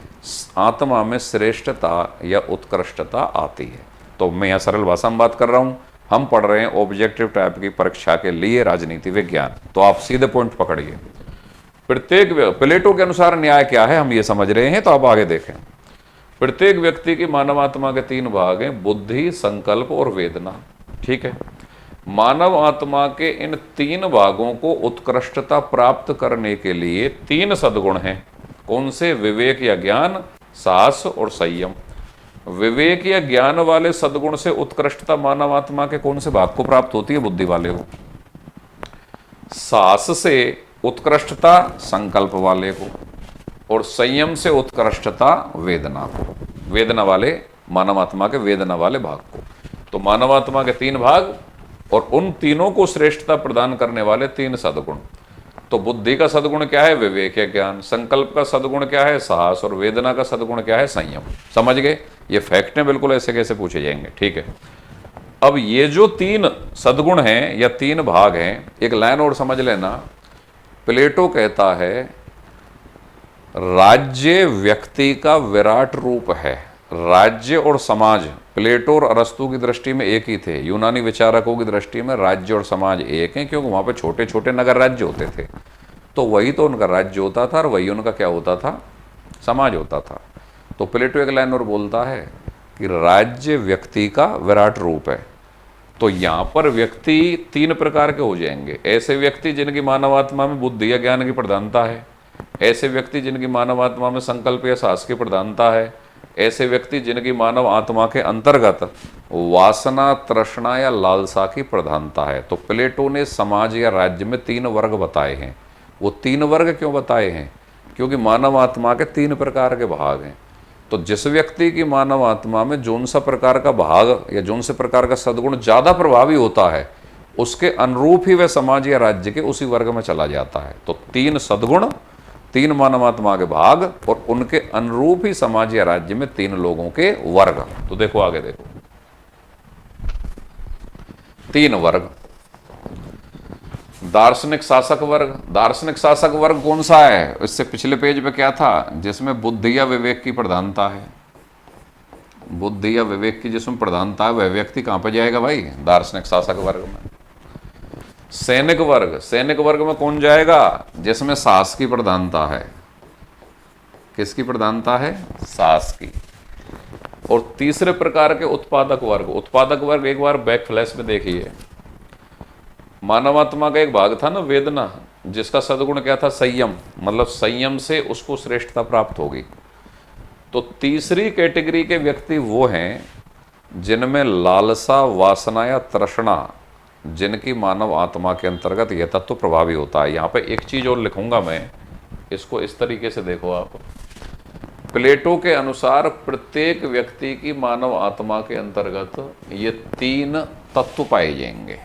आत्मा में श्रेष्ठता या उत्कृष्टता आती है। तो मैं यहाँ सरल भाषा में बात कर रहा हूँ, हम पढ़ रहे हैं ऑब्जेक्टिव टाइप की परीक्षा के लिए राजनीति विज्ञान, तो आप सीधे पॉइंट पकड़िए। प्रत्येक प्लेटो के अनुसार न्याय क्या है हम ये समझ रहे हैं, तो आप आगे देखें। प्रत्येक व्यक्ति की मानव आत्मा के 3 भाग हैं, बुद्धि, संकल्प और वेदना। ठीक है, मानव आत्मा के इन 3 भागों को उत्कृष्टता प्राप्त करने के लिए 3 सद्गुण हैं। कौन से? विवेक या ज्ञान, साहस और संयम। विवेक या ज्ञान वाले सद्गुण से उत्कृष्टता मानव आत्मा के कौन से भाग को प्राप्त होती है? बुद्धि वाले को। साहस से उत्कृष्टता संकल्प वाले को, और संयम से उत्कृष्टता वेदना को, वेदना वाले मानव आत्मा के वेदना वाले भाग को। तो मानव आत्मा के 3 भाग और उन तीनों को श्रेष्ठता प्रदान करने वाले 3 सद्गुण। तो बुद्धि का सद्गुण क्या है? विवेक या ज्ञान। संकल्प का सद्गुण क्या है? साहस। और वेदना का सद्गुण क्या है? संयम। समझ गए? ये फैक्ट है, बिल्कुल ऐसे कैसे पूछे जाएंगे। ठीक है, अब ये जो 3 सद्गुण हैं या 3 भाग हैं, एक लाइन और समझ लेना। प्लेटो कहता है राज्य व्यक्ति का विराट रूप है। राज्य और समाज प्लेटो और अरस्तु की दृष्टि में एक ही थे। यूनानी विचारकों की दृष्टि में राज्य और समाज एक हैं, क्योंकि वहां पे छोटे छोटे नगर राज्य होते थे, तो वही तो उनका राज्य होता था और वही उनका क्या होता था? समाज होता था। तो प्लेटो एक लाइन और बोलता है कि राज्य व्यक्ति का विराट रूप है। तो यहां पर व्यक्ति 3 प्रकार के हो जाएंगे। ऐसे व्यक्ति जिनकी मानव आत्मा में बुद्धि या ज्ञान की प्रधानता है, ऐसे व्यक्ति जिनकी मानव आत्मा में संकल्प या साहस की प्रधानता है, ऐसे व्यक्ति जिनकी मानव आत्मा के अंतर्गत वासना, तृष्णा या लालसा की प्रधानता है। तो प्लेटो ने समाज या राज्य में 3 वर्ग बताए हैं। वो 3 वर्ग क्यों बताए हैं? क्योंकि मानव आत्मा के 3 प्रकार के भाग हैं। तो जिस व्यक्ति की मानव आत्मा में जोन सा प्रकार का भाग या जोन से प्रकार का सद्गुण ज्यादा प्रभावी होता है, उसके अनुरूप ही वह समाज या राज्य के उसी वर्ग में चला जाता है। तो 3 सद्गुण, 3 मानव आत्मा के भाग और उनके अनुरूप ही समाज या राज्य में 3 लोगों के वर्ग। तो देखो आगे देखो, 3 वर्ग। दार्शनिक शासक वर्ग। दार्शनिक शासक वर्ग कौन सा है? इससे पिछले पेज पे क्या था? जिसमें बुद्धि या विवेक की प्रधानता है। बुद्धि या विवेक की जिसमें प्रधानता है, वह व्यक्ति कहां पर जाएगा भाई? दार्शनिक शासक वर्ग में। सैनिक वर्ग। सैनिक वर्ग में कौन जाएगा? जिसमें साहस की प्रधानता है। किसकी प्रधानता है? साहस की। और तीसरे प्रकार के उत्पादक वर्ग। उत्पादक वर्ग एक बार बैक फ्लैश में देखिए। मानव आत्मा का एक भाग था ना वेदना, जिसका सद्गुण क्या था? संयम। मतलब संयम से उसको श्रेष्ठता प्राप्त होगी। तो तीसरी कैटेगरी के व्यक्ति वो हैं जिनमें लालसा, वासना या तृष्णा, जिनकी मानव आत्मा के अंतर्गत यह तत्व प्रभावी होता है। यहां पे एक चीज और लिखूंगा मैं, इसको इस तरीके से देखो आप। प्लेटो के अनुसार प्रत्येक व्यक्ति की मानव आत्मा के अंतर्गत ये 3 तत्व पाए जाएंगे।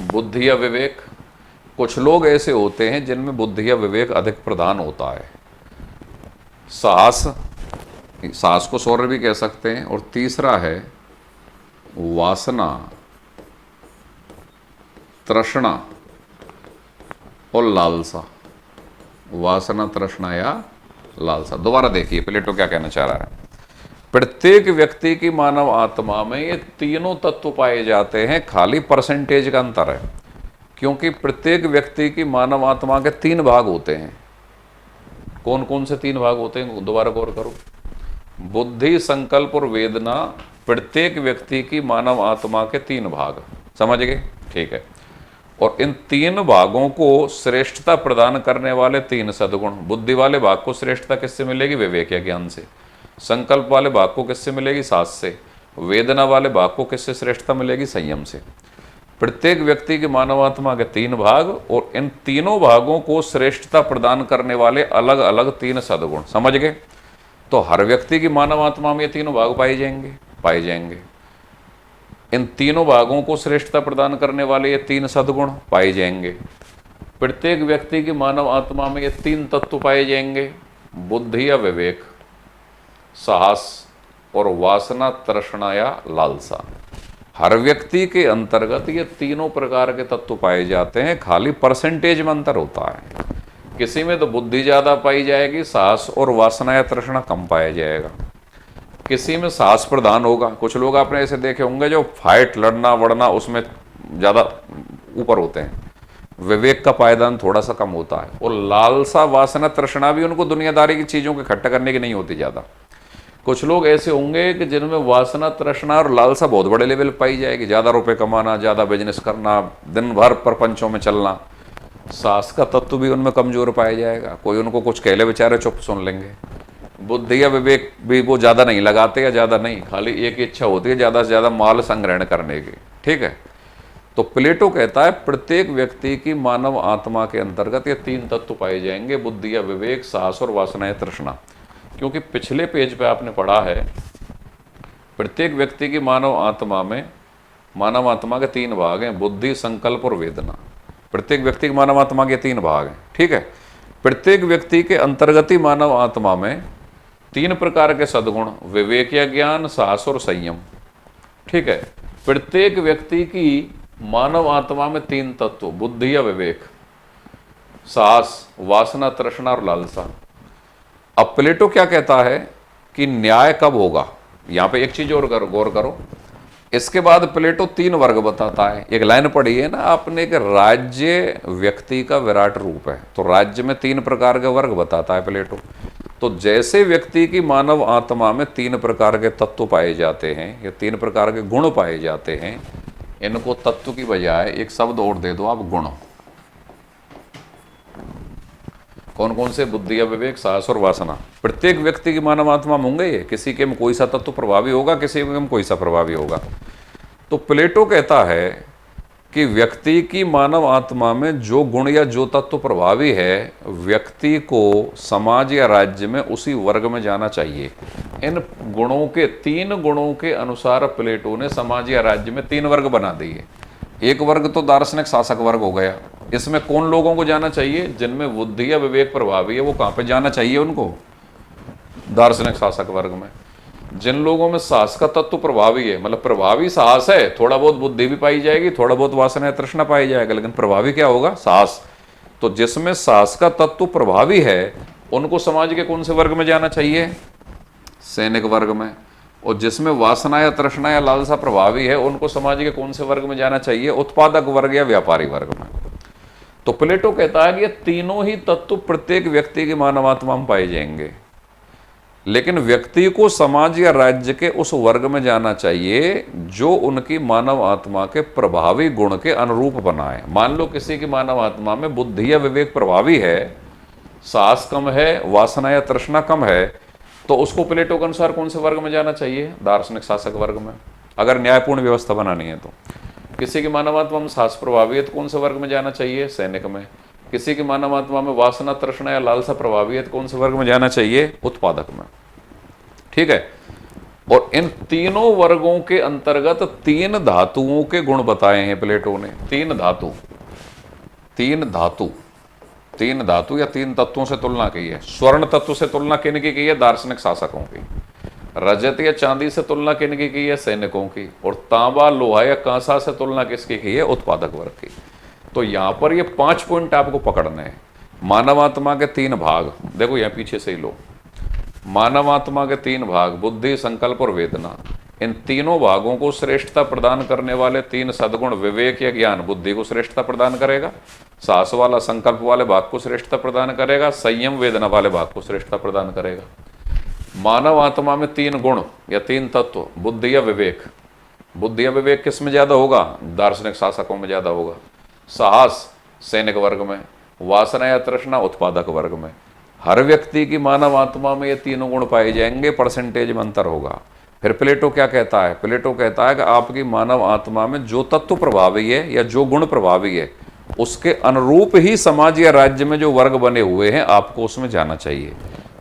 बुद्धि या विवेक। कुछ लोग ऐसे होते हैं जिनमें बुद्धि या विवेक अधिक प्रधान होता है। साहस, साहस को शौर्य भी कह सकते हैं। और तीसरा है वासना, तृष्णा और लालसा। वासना, तृष्णा या लालसा। दोबारा देखिए प्लेटो क्या कहना चाह रहा है। प्रत्येक व्यक्ति की मानव आत्मा में ये तीनों तत्व पाए जाते हैं, खाली परसेंटेज का अंतर है। क्योंकि प्रत्येक व्यक्ति की मानव आत्मा के 3 भाग होते हैं। कौन कौन से 3 भाग होते हैं, दोबारा गौर करो। बुद्धि, संकल्प और वेदना प्रत्येक व्यक्ति की मानव आत्मा के 3 भाग। समझ गए? ठीक है। और इन 3 भागों को श्रेष्ठता प्रदान करने वाले 3 सद्गुण। बुद्धि वाले भाग को श्रेष्ठता किससे मिलेगी? विवेक या ज्ञान से। संकल्प वाले भाग को किससे मिलेगी? साहस से। वेदना वाले भाग को किससे श्रेष्ठता मिलेगी? संयम से। प्रत्येक व्यक्ति की मानव आत्मा के 3 भाग, और इन तीनों भागों को श्रेष्ठता प्रदान करने वाले अलग अलग 3 सद्गुण। समझ गए? तो हर व्यक्ति की मानव आत्मा में ये तीनों भाग पाए जाएंगे। इन तीनों भागों को श्रेष्ठता प्रदान करने वाले ये 3 सद्गुण पाए जाएंगे। प्रत्येक व्यक्ति की मानव आत्मा में ये 3 तत्व पाए जाएंगे। बुद्धि या विवेक, साहस और वासना, तृष्णा या लालसा। हर व्यक्ति के अंतर्गत ये तीनों प्रकार के तत्व पाए जाते हैं, खाली परसेंटेज में अंतर होता है। किसी में तो बुद्धि ज्यादा पाई जाएगी, साहस और वासना या तृष्णा कम पाया जाएगा। किसी में साहस प्रधान होगा। कुछ लोग आपने ऐसे देखे होंगे जो फाइट, लड़ना वड़ना उसमें ज्यादा ऊपर होते हैं। विवेक का पायदान थोड़ा सा कम होता है। और लालसा, वासना, तृष्णा भी उनको दुनियादारी की चीजों को इकट्ठा करने की नहीं होती ज्यादा। कुछ लोग ऐसे होंगे कि जिनमें वासना, तृष्णा और लालसा बहुत बड़े लेवल पाई जाएगी। ज्यादा रुपए कमाना, ज्यादा बिजनेस करना, दिन भर प्रपंचों में चलना। साहस का तत्व भी उनमें कमजोर पाया जाएगा। कोई उनको कुछ कहले बेचारे चुप सुन लेंगे। बुद्धि या विवेक भी वो ज्यादा नहीं लगाते, या ज्यादा नहीं, खाली एक इच्छा होती है ज्यादा से ज्यादा माल संग्रहण करने की। ठीक है। तो प्लेटो कहता है प्रत्येक व्यक्ति की मानव आत्मा के अंतर्गत ये 3 तत्व पाए जाएंगे, बुद्धि या विवेक, साहस और वासना या तृष्णा। क्योंकि पिछले पेज पे आपने पढ़ा है प्रत्येक व्यक्ति की मानव आत्मा के 3 भाग हैं, बुद्धि, संकल्प और वेदना। प्रत्येक व्यक्ति की मानव आत्मा के 3 भाग हैं। ठीक है। प्रत्येक व्यक्ति के अंतर्गत ही मानव आत्मा में 3 प्रकार के सद्गुण, विवेक या ज्ञान, साहस और संयम। ठीक है। प्रत्येक व्यक्ति की मानव आत्मा में 3 तत्व, बुद्धि या विवेक, साहस, वासना, तृष्णा और लालसा। अब प्लेटो क्या कहता है कि न्याय कब होगा? यहां पे एक चीज और गौर करो। इसके बाद प्लेटो 3 वर्ग बताता है। एक लाइन पढ़ी है ना आपने कि राज्य व्यक्ति का विराट रूप है। तो राज्य में 3 प्रकार के वर्ग बताता है प्लेटो। तो जैसे व्यक्ति की मानव आत्मा में 3 प्रकार के तत्व पाए जाते हैं, या 3 प्रकार के गुण पाए जाते हैं, इनको तत्व की बजाय एक शब्द और दे दो आप, गुण। कौन कौन से? बुद्धि या विवेक, साहस और वासना। प्रत्येक व्यक्ति की मानव आत्मा में होंगे ये। किसी के में कोई सा तत्व प्रभावी होगा, किसी के में कोई सा प्रभावी होगा। तो प्लेटो कहता है कि व्यक्ति की मानव आत्मा में जो गुण या जो तत्व प्रभावी है, व्यक्ति को समाज या राज्य में उसी वर्ग में जाना चाहिए। इन गुणों के 3 गुणों के अनुसार प्लेटो ने समाज या राज्य में 3 वर्ग बना दिए। एक वर्ग तो दार्शनिक शासक वर्ग हो गया। इसमें कौन लोगों को जाना चाहिए? जिनमें बुद्धि या विवेक प्रभावी है, वो कहां पे जाना चाहिए उनको? दार्शनिक शासक वर्ग में। जिन लोगों में साहस का तत्व प्रभावी है, मतलब प्रभावी साहस है, थोड़ा बहुत बुद्धि भी पाई जाएगी, थोड़ा बहुत वासना या तृष्णा पाई जाएगा, लेकिन प्रभावी क्या होगा? साहस। तो जिसमें साहस का तत्व प्रभावी है, उनको समाज के कौन से वर्ग में जाना चाहिए? सैनिक वर्ग में। और जिसमें वासना या तृष्णा या लालसा प्रभावी है, उनको समाज के कौन से वर्ग में जाना चाहिए? उत्पादक वर्ग या व्यापारी वर्ग में। तो प्लेटो कहता है कि ये तीनों ही तत्व प्रत्येक व्यक्ति की मानव आत्मा में पाए जाएंगे। लेकिन व्यक्ति को समाज या राज्य के उस वर्ग में जाना चाहिए जो उनकी मानव आत्मा के प्रभावी गुण के अनुरूप बनाए। मान लो किसी की मानव आत्मा में बुद्धि या विवेक प्रभावी है, साहस कम है, वासना या तृष्णा कम है, तो उसको प्लेटो के अनुसार कौन से वर्ग में जाना चाहिए? दार्शनिक शासक वर्ग में, अगर न्यायपूर्ण व्यवस्था बनानी है तो। किसी की मानव आत्मा में साहस प्रभावी है तो कौन से वर्ग में जाना चाहिए? सैनिक में। किसी की मानव आत्मा में वासना तृष्णा या लालसा प्रभावी है तो कौन से वर्ग में जाना चाहिए? उत्पादक में। ठीक है। और इन तीनों वर्गों के अंतर्गत 3 धातुओं के गुण बताए हैं प्लेटो ने। 3 धातु, 3 धातु या 3 तत्वों से तुलना की है। स्वर्ण तत्व से तुलना किनकी की है? दार्शनिक शासकों की। रजत या चांदी से तुलना किनकी की है? सैनिकों की। और तांबा लोहा या कांसा से तुलना किसकी की है? उत्पादक वर्ग की। तो यहां पर ये 5 पॉइंट आपको पकड़ने हैं। मानव आत्मा के 3 भाग, देखो यहां पीछे से ही लो। मानव आत्मा के 3 भाग, बुद्धि, संकल्प और वेदना। इन तीनों भागों को श्रेष्ठता प्रदान करने वाले 3 सद्गुण, विवेक या ज्ञान बुद्धि को श्रेष्ठता प्रदान करेगा, साहस वाला संकल्प वाले भाग को श्रेष्ठता प्रदान करेगा, संयम वेदना वाले भाग को श्रेष्ठता प्रदान करेगा। मानव आत्मा में 3 गुण या 3 तत्व, बुद्धि या विवेक। बुद्धि या विवेक किस में ज्यादा होगा? दार्शनिक शासकों में ज्यादा होगा। साहस सैनिक वर्ग में, वासना या तृष्णा उत्पादक वर्ग में। हर व्यक्ति की मानव आत्मा में ये तीनों गुण पाए जाएंगे, परसेंटेज में अंतर होगा। फिर प्लेटो क्या कहता है? प्लेटो कहता है कि आपकी मानव आत्मा में जो तत्व प्रभावी है या जो गुण प्रभावी है उसके अनुरूप ही समाज या राज्य में जो वर्ग बने हुए हैं आपको उसमें जाना चाहिए।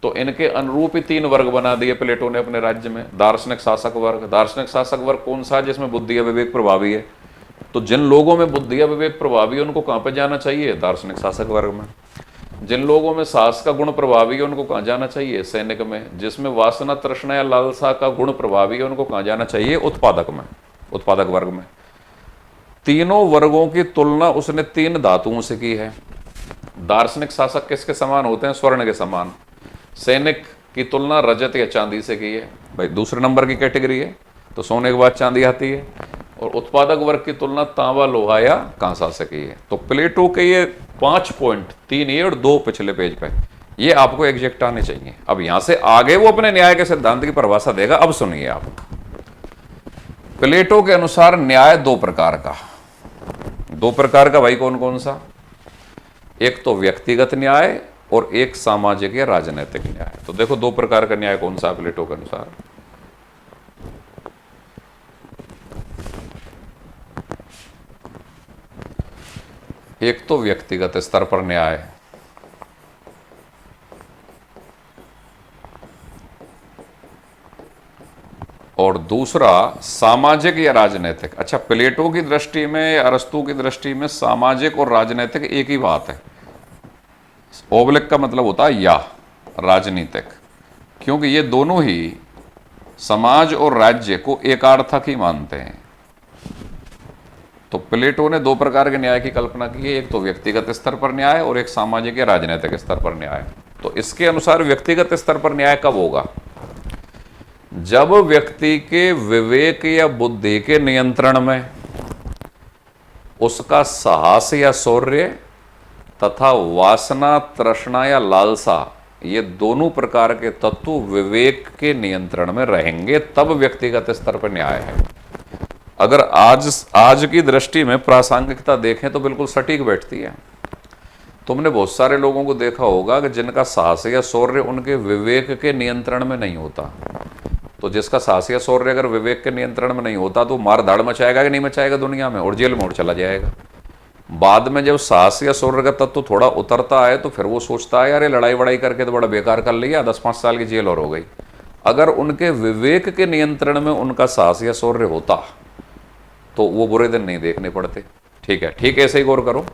तो इनके अनुरूप ही 3 वर्ग बना दिए प्लेटो ने अपने राज्य में। दार्शनिक शासक वर्ग। दार्शनिक शासक वर्ग कौन सा? जिसमें बुद्धि या विवेक प्रभावी है। तो जिन लोगों में बुद्धि या विवेक प्रभावी है उनको कहां पर जाना चाहिए? दार्शनिक शासक वर्ग में। जिन लोगों में साहस का गुण प्रभावी है उनको कहां जाना चाहिए? सैनिक में। जिसमें वासना तृष्णा या लालसा का गुण प्रभावी है उनको कहां जाना चाहिए? उत्पादक में, उत्पादक वर्ग में। तीनों वर्गों की तुलना उसने 3 धातुओं से की है। दार्शनिक शासक किसके समान होते हैं? स्वर्ण के समान। सैनिक की तुलना रजत या चांदी से की है, भाई दूसरे नंबर की कैटेगरी है तो सोने के बाद चांदी आती है। और उत्पादक वर्ग की तुलना तांबा लोहा या कांसा से की है। तो प्लेटो के ये 5 पॉइंट, 3 ये और 2 पिछले पेज पे, ये आपको एग्जैक्ट आने चाहिए। अब यहां से आगे वो अपने न्याय के सिद्धांत की परिभाषा देगा। अब सुनिए आप। प्लेटो के अनुसार न्याय 2 प्रकार का। 2 प्रकार का भाई कौन कौन सा? एक तो व्यक्तिगत न्याय और एक सामाजिक या राजनीतिक न्याय। तो देखो 2 प्रकार का न्याय कौन सा प्लेटो के अनुसार? एक तो व्यक्तिगत स्तर पर न्याय, और दूसरा सामाजिक या राजनीतिक। अच्छा, प्लेटो की दृष्टि में या अरस्तु की दृष्टि में सामाजिक और राजनीतिक एक ही बात है। ओब्लिक का मतलब होता है या राजनीतिक, क्योंकि ये दोनों ही समाज और राज्य को एकार्थक ही मानते हैं। तो प्लेटो ने 2 प्रकार के न्याय की कल्पना की है, एक तो व्यक्तिगत स्तर पर न्याय और एक सामाजिक या राजनीतिक स्तर पर न्याय। तो इसके अनुसार व्यक्तिगत स्तर पर न्याय कब होगा? जब व्यक्ति के विवेक या बुद्धि के नियंत्रण में उसका साहस या शौर्य तथा वासना तृष्णा या लालसा, ये दोनों प्रकार के तत्व विवेक के नियंत्रण में रहेंगे, तब व्यक्तिगत स्तर पर न्याय है। अगर आज की दृष्टि में प्रासंगिकता देखें तो बिल्कुल सटीक बैठती है। तुमने बहुत सारे लोगों को देखा होगा कि जिनका साहस या शौर्य उनके विवेक के नियंत्रण में नहीं होता। तो जिसका साहस या शौर्य अगर विवेक के नियंत्रण में नहीं होता तो मार धाड़ मचाएगा कि नहीं मचाएगा दुनिया में, और जेल में चला जाएगा। बाद में जब साहस या शौर्य का तत्व थोड़ा उतरता है तो फिर वो सोचता है यार ये लड़ाई वड़ाई करके तो बड़ा बेकार कर लिया, 10-5 साल की जेल और हो गई। अगर उनके विवेक के नियंत्रण में उनका साहस या शौर्य होता तो वो बुरे दिन नहीं देखने पड़ते। ठीक है, ठीक ऐसे ही गौर करो।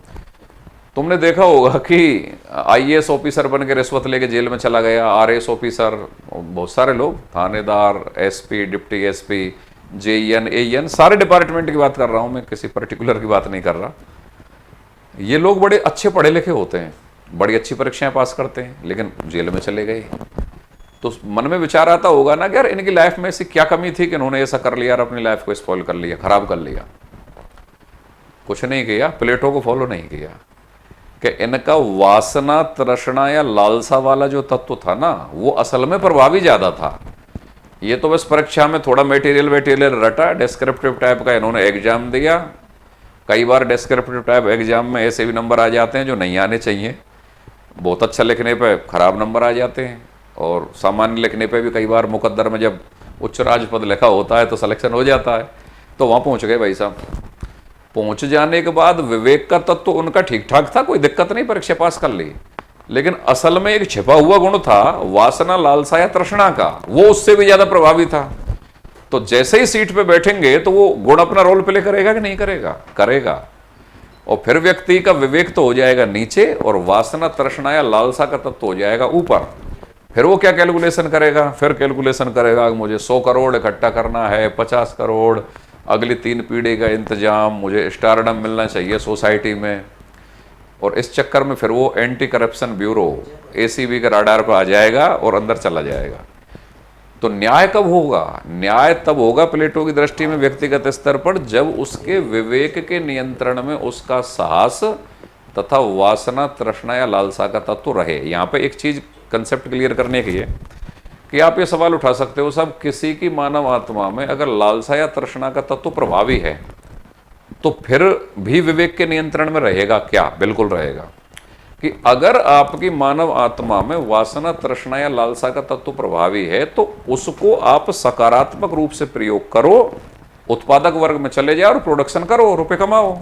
तुमने देखा होगा कि आईएएस ऑफिसर बन के रिश्वत लेके जेल में चला गया, आरएएस ऑफिसर, बहुत सारे लोग, थानेदार, SP, deputy SP, JEN, AEN, सारे डिपार्टमेंट की बात कर रहा हूं मैं, किसी पर्टिकुलर की बात नहीं कर रहा। ये लोग बड़े अच्छे पढ़े लिखे होते हैं, बड़ी अच्छी परीक्षाएं पास करते हैं, लेकिन जेल में चले गए। तो मन में विचार आता होगा ना कि यार इनकी लाइफ में ऐसी क्या कमी थी कि इन्होंने ऐसा कर लिया और अपनी लाइफ को स्पॉइल कर लिया, खराब कर लिया। कुछ नहीं किया, प्लेटो को फॉलो नहीं किया कि इनका वासना, तृष्णा या लालसा वाला जो तत्व था ना, वो असल में प्रभावी ज्यादा था। ये तो बस परीक्षा में थोड़ा मटेरियल रटा, डिस्क्रिप्टिव टाइप का इन्होंने एग्जाम दिया। कई बार डिस्क्रिप्टिव टाइप एग्जाम में ऐसे भी नंबर आ जाते हैं जो नहीं आने चाहिए। बहुत अच्छा लिखने पे खराब नंबर आ जाते हैं, और सामान्य लिखने पे भी कई बार मुकद्दर में जब उच्च राजपद लिखा होता है तो सिलेक्शन हो जाता है। तो वहाँ पहुँच गए भाई साहब। पहुँच जाने के बाद विवेक का तत्व उनका ठीक ठाक था, कोई दिक्कत नहीं, परीक्षा पास कर ली। लेकिन असल में एक छिपा हुआ गुण था वासना, लालसा या तृष्णा का, वो उससे भी ज्यादा प्रभावी था। तो जैसे ही सीट पे बैठेंगे तो वो गुण अपना रोल प्ले करेगा कि नहीं करेगा? करेगा। और फिर व्यक्ति का विवेक तो हो जाएगा नीचे, और वासना, तृष्णा या लालसा का तत्व हो जाएगा ऊपर। फिर वो क्या कैलकुलेशन करेगा? फिर कैलकुलेशन करेगा कि मुझे 100 करोड़ इकट्ठा करना है, 50 करोड़, अगली 3 पीढ़ी का इंतजाम, मुझे स्टारडम मिलना चाहिए सोसाइटी में। और इस चक्कर में फिर वो एंटी करप्शन ब्यूरो, एसीबी के राडार पर आ जाएगा और अंदर चला जाएगा। तो न्याय कब होगा? न्याय तब होगा प्लेटो की दृष्टि में व्यक्तिगत स्तर पर, जब उसके विवेक के नियंत्रण में उसका साहस तथा वासना, तृष्णा या लालसा का तत्व रहे। यहां पे एक चीज कंसेप्ट क्लियर करने की है कि आप ये सवाल उठा सकते हो, साहब किसी की मानव आत्मा में अगर लालसा या तृष्णा का तत्व प्रभावी है तो फिर भी विवेक के नियंत्रण में रहेगा क्या? बिल्कुल रहेगा। कि अगर आपकी मानव आत्मा में वासना, तृष्णा या लालसा का तत्व प्रभावी है तो उसको आप सकारात्मक रूप से प्रयोग करो, उत्पादक वर्ग में चले जाओ और प्रोडक्शन करो, रुपए कमाओ।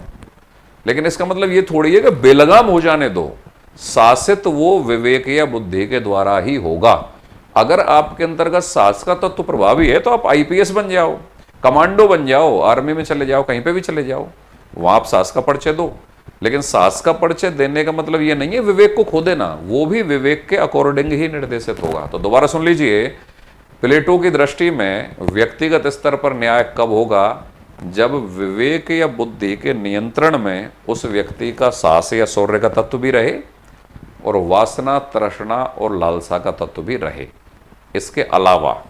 लेकिन इसका मतलब ये थोड़ी है कि बेलगाम हो जाने दो। शासित वो विवेक या बुद्धि के द्वारा ही होगा। अगर आपके अंतर्गत साहस का तत्व प्रभावी है तो आप आईपीएस बन जाओ, कमांडो बन जाओ, आर्मी में चले जाओ, कहीं पे भी चले जाओ, वहां आप साहस का परिचय दो। लेकिन साहस का परिचय देने का मतलब ये नहीं है विवेक को खो देना, वो भी विवेक के अकॉर्डिंग ही निर्देशित होगा। तो दोबारा सुन लीजिए, प्लेटो की दृष्टि में व्यक्तिगत स्तर पर न्याय कब होगा? जब विवेक या बुद्धि के नियंत्रण में उस व्यक्ति का साहस या शौर्य का तत्व भी रहे और वासना, तृष्णा और लालसा का तत्व भी रहे। इसके अलावा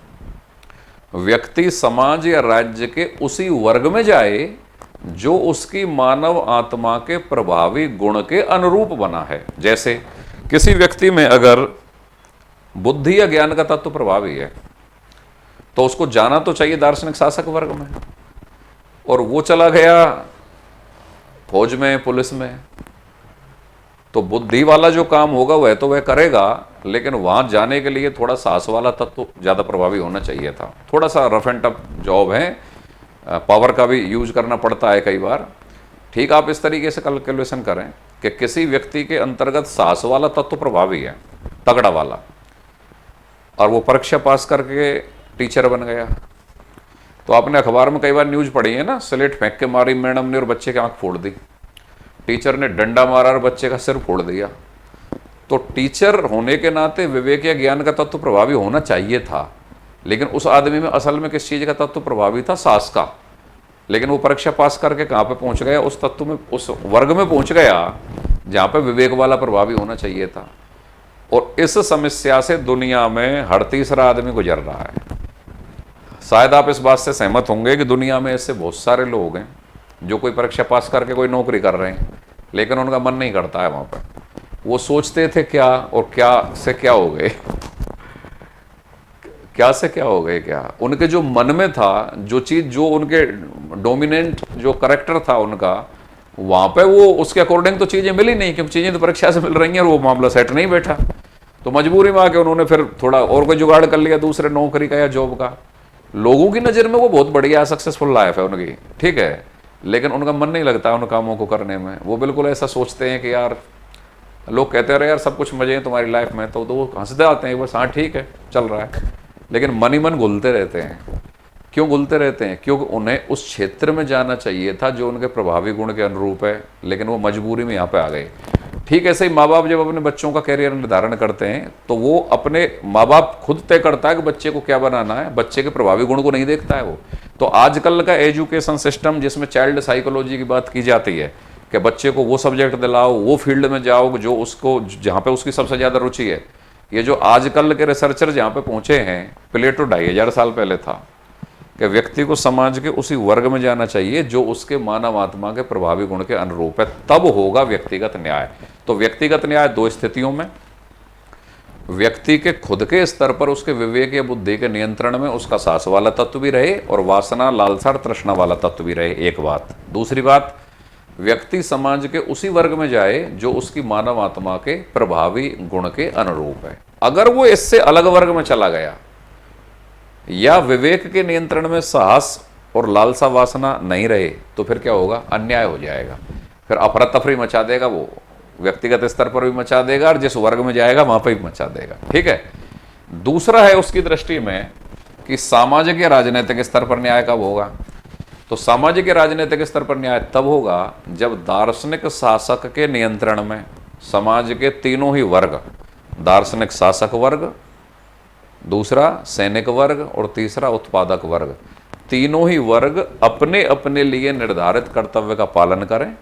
व्यक्ति समाज या राज्य के उसी वर्ग में जाए जो उसकी मानव आत्मा के प्रभावी गुण के अनुरूप बना है। जैसे किसी व्यक्ति में अगर बुद्धि या ज्ञान का तत्व प्रभावी है तो उसको जाना तो चाहिए दार्शनिक शासक वर्ग में, और वो चला गया फौज में, पुलिस में, तो बुद्धि वाला जो काम होगा वह तो वह करेगा, लेकिन वहां जाने के लिए थोड़ा साहस वाला तत्व ज्यादा प्रभावी होना चाहिए था। थोड़ा सा रफ एंड टफ जॉब है, पावर का भी यूज करना पड़ता है कई बार। ठीक, आप इस तरीके से कैलकुलेशन करें कि किसी व्यक्ति के अंतर्गत साहस वाला तत्व प्रभावी है, तगड़ा वाला, और वो परीक्षा पास करके टीचर बन गया। तो आपने अखबार में कई बार न्यूज पढ़ी है ना, स्लेट फेंक के मारी मैडम ने और बच्चे की आंख फोड़ दी, टीचर ने डंडा मारा और बच्चे का सिर फोड़ दिया। तो टीचर होने के नाते विवेक या ज्ञान का तत्व प्रभावी होना चाहिए था, लेकिन उस आदमी में असल में किस चीज का तत्व प्रभावी था? साहस का। लेकिन वो परीक्षा पास करके कहां पे पहुंच गया? उस तत्व में, उस वर्ग में पहुंच गया जहां पे विवेक वाला प्रभावी होना चाहिए था। और इस समस्या से दुनिया में हर तीसरा आदमी गुजर रहा है। शायद आप इस बात से सहमत होंगे कि दुनिया में ऐसे बहुत सारे लोग हैं जो कोई परीक्षा पास करके कोई नौकरी कर रहे हैं, लेकिन उनका मन नहीं करता है वहां पर। वो सोचते थे क्या और क्या से क्या हो गए, क्या से क्या हो गए, क्या उनके जो मन में था, जो चीज, जो उनके डोमिनेंट जो करेक्टर था उनका, वहां पे वो उसके अकॉर्डिंग तो चीजें मिली नहीं, क्योंकि चीजें तो परीक्षा से मिल रही हैं और वो मामला सेट नहीं बैठा। तो मजबूरी में आके उन्होंने फिर थोड़ा और कोई जुगाड़ कर लिया दूसरे नौकरी का या जॉब का। लोगों की नजर में वो बहुत बढ़िया सक्सेसफुल लाइफ है उनकी, ठीक है, लेकिन उनका मन नहीं लगता उन कामों को करने में। वो बिल्कुल ऐसा सोचते हैं कि यार, लोग कहते रहे यार सब कुछ मजे हैं तुम्हारी लाइफ में, तो वो हंसते आते हैं, बस हाँ ठीक है चल रहा है, लेकिन मन ही मन घुलते रहते हैं। क्यों घुलते रहते हैं? क्योंकि उन्हें उस क्षेत्र में जाना चाहिए था जो उनके प्रभावी गुण के अनुरूप है, लेकिन वो मजबूरी में यहाँ पे आ गए। ठीक ऐसे ही माँ बाप जब अपने बच्चों का कैरियर निर्धारण करते हैं तो वो अपने, माँ बाप खुद तय करता है कि बच्चे को क्या बनाना है, बच्चे के प्रभावी गुण को नहीं देखता है वो। तो आजकल का एजुकेशन सिस्टम जिसमें चाइल्ड साइकोलॉजी की बात की जाती है कि बच्चे को वो सब्जेक्ट दिलाओ, वो फील्ड में जाओ जो उसको, जहाँ पे उसकी सबसे ज्यादा रुचि है। ये जो आजकल के रिसर्चर जहाँ पे पहुंचे हैं, प्लेटो 2500 साल पहले था कि व्यक्ति को समाज के उसी वर्ग में जाना चाहिए जो उसके मानव आत्मा के प्रभावी गुण के अनुरूप है, तब होगा व्यक्तिगत न्याय। तो व्यक्तिगत न्याय दो स्थितियों में, व्यक्ति के खुद के स्तर पर उसके विवेक या बुद्धि के नियंत्रण में उसका साहस वाला तत्व भी रहे और वासना, लालसा, तृष्णा वाला तत्व भी रहे, एक बात। दूसरी बात, व्यक्ति समाज के उसी वर्ग में जाए जो उसकी मानव आत्मा के प्रभावी गुण के अनुरूप है। अगर वो इससे अलग वर्ग में चला गया या विवेक के नियंत्रण में साहस और लालसा, वासना नहीं रहे, तो फिर क्या होगा? अन्याय हो जाएगा, फिर अफरा तफरी मचा देगा, वो व्यक्तिगत स्तर पर भी मचा देगा और जिस वर्ग में जाएगा वहां पर भी मचा देगा। ठीक है। दूसरा है उसकी दृष्टि में कि सामाजिक या राजनीतिक स्तर पर न्याय कब होगा? तो सामाजिक या राजनीतिक स्तर पर न्याय तब होगा जब दार्शनिक शासक के नियंत्रण में समाज के तीनों ही वर्ग, दार्शनिक शासक वर्ग, दूसरा सैनिक वर्ग और तीसरा उत्पादक वर्ग, तीनों ही वर्ग अपने अपने लिए निर्धारित कर्तव्य का पालन करें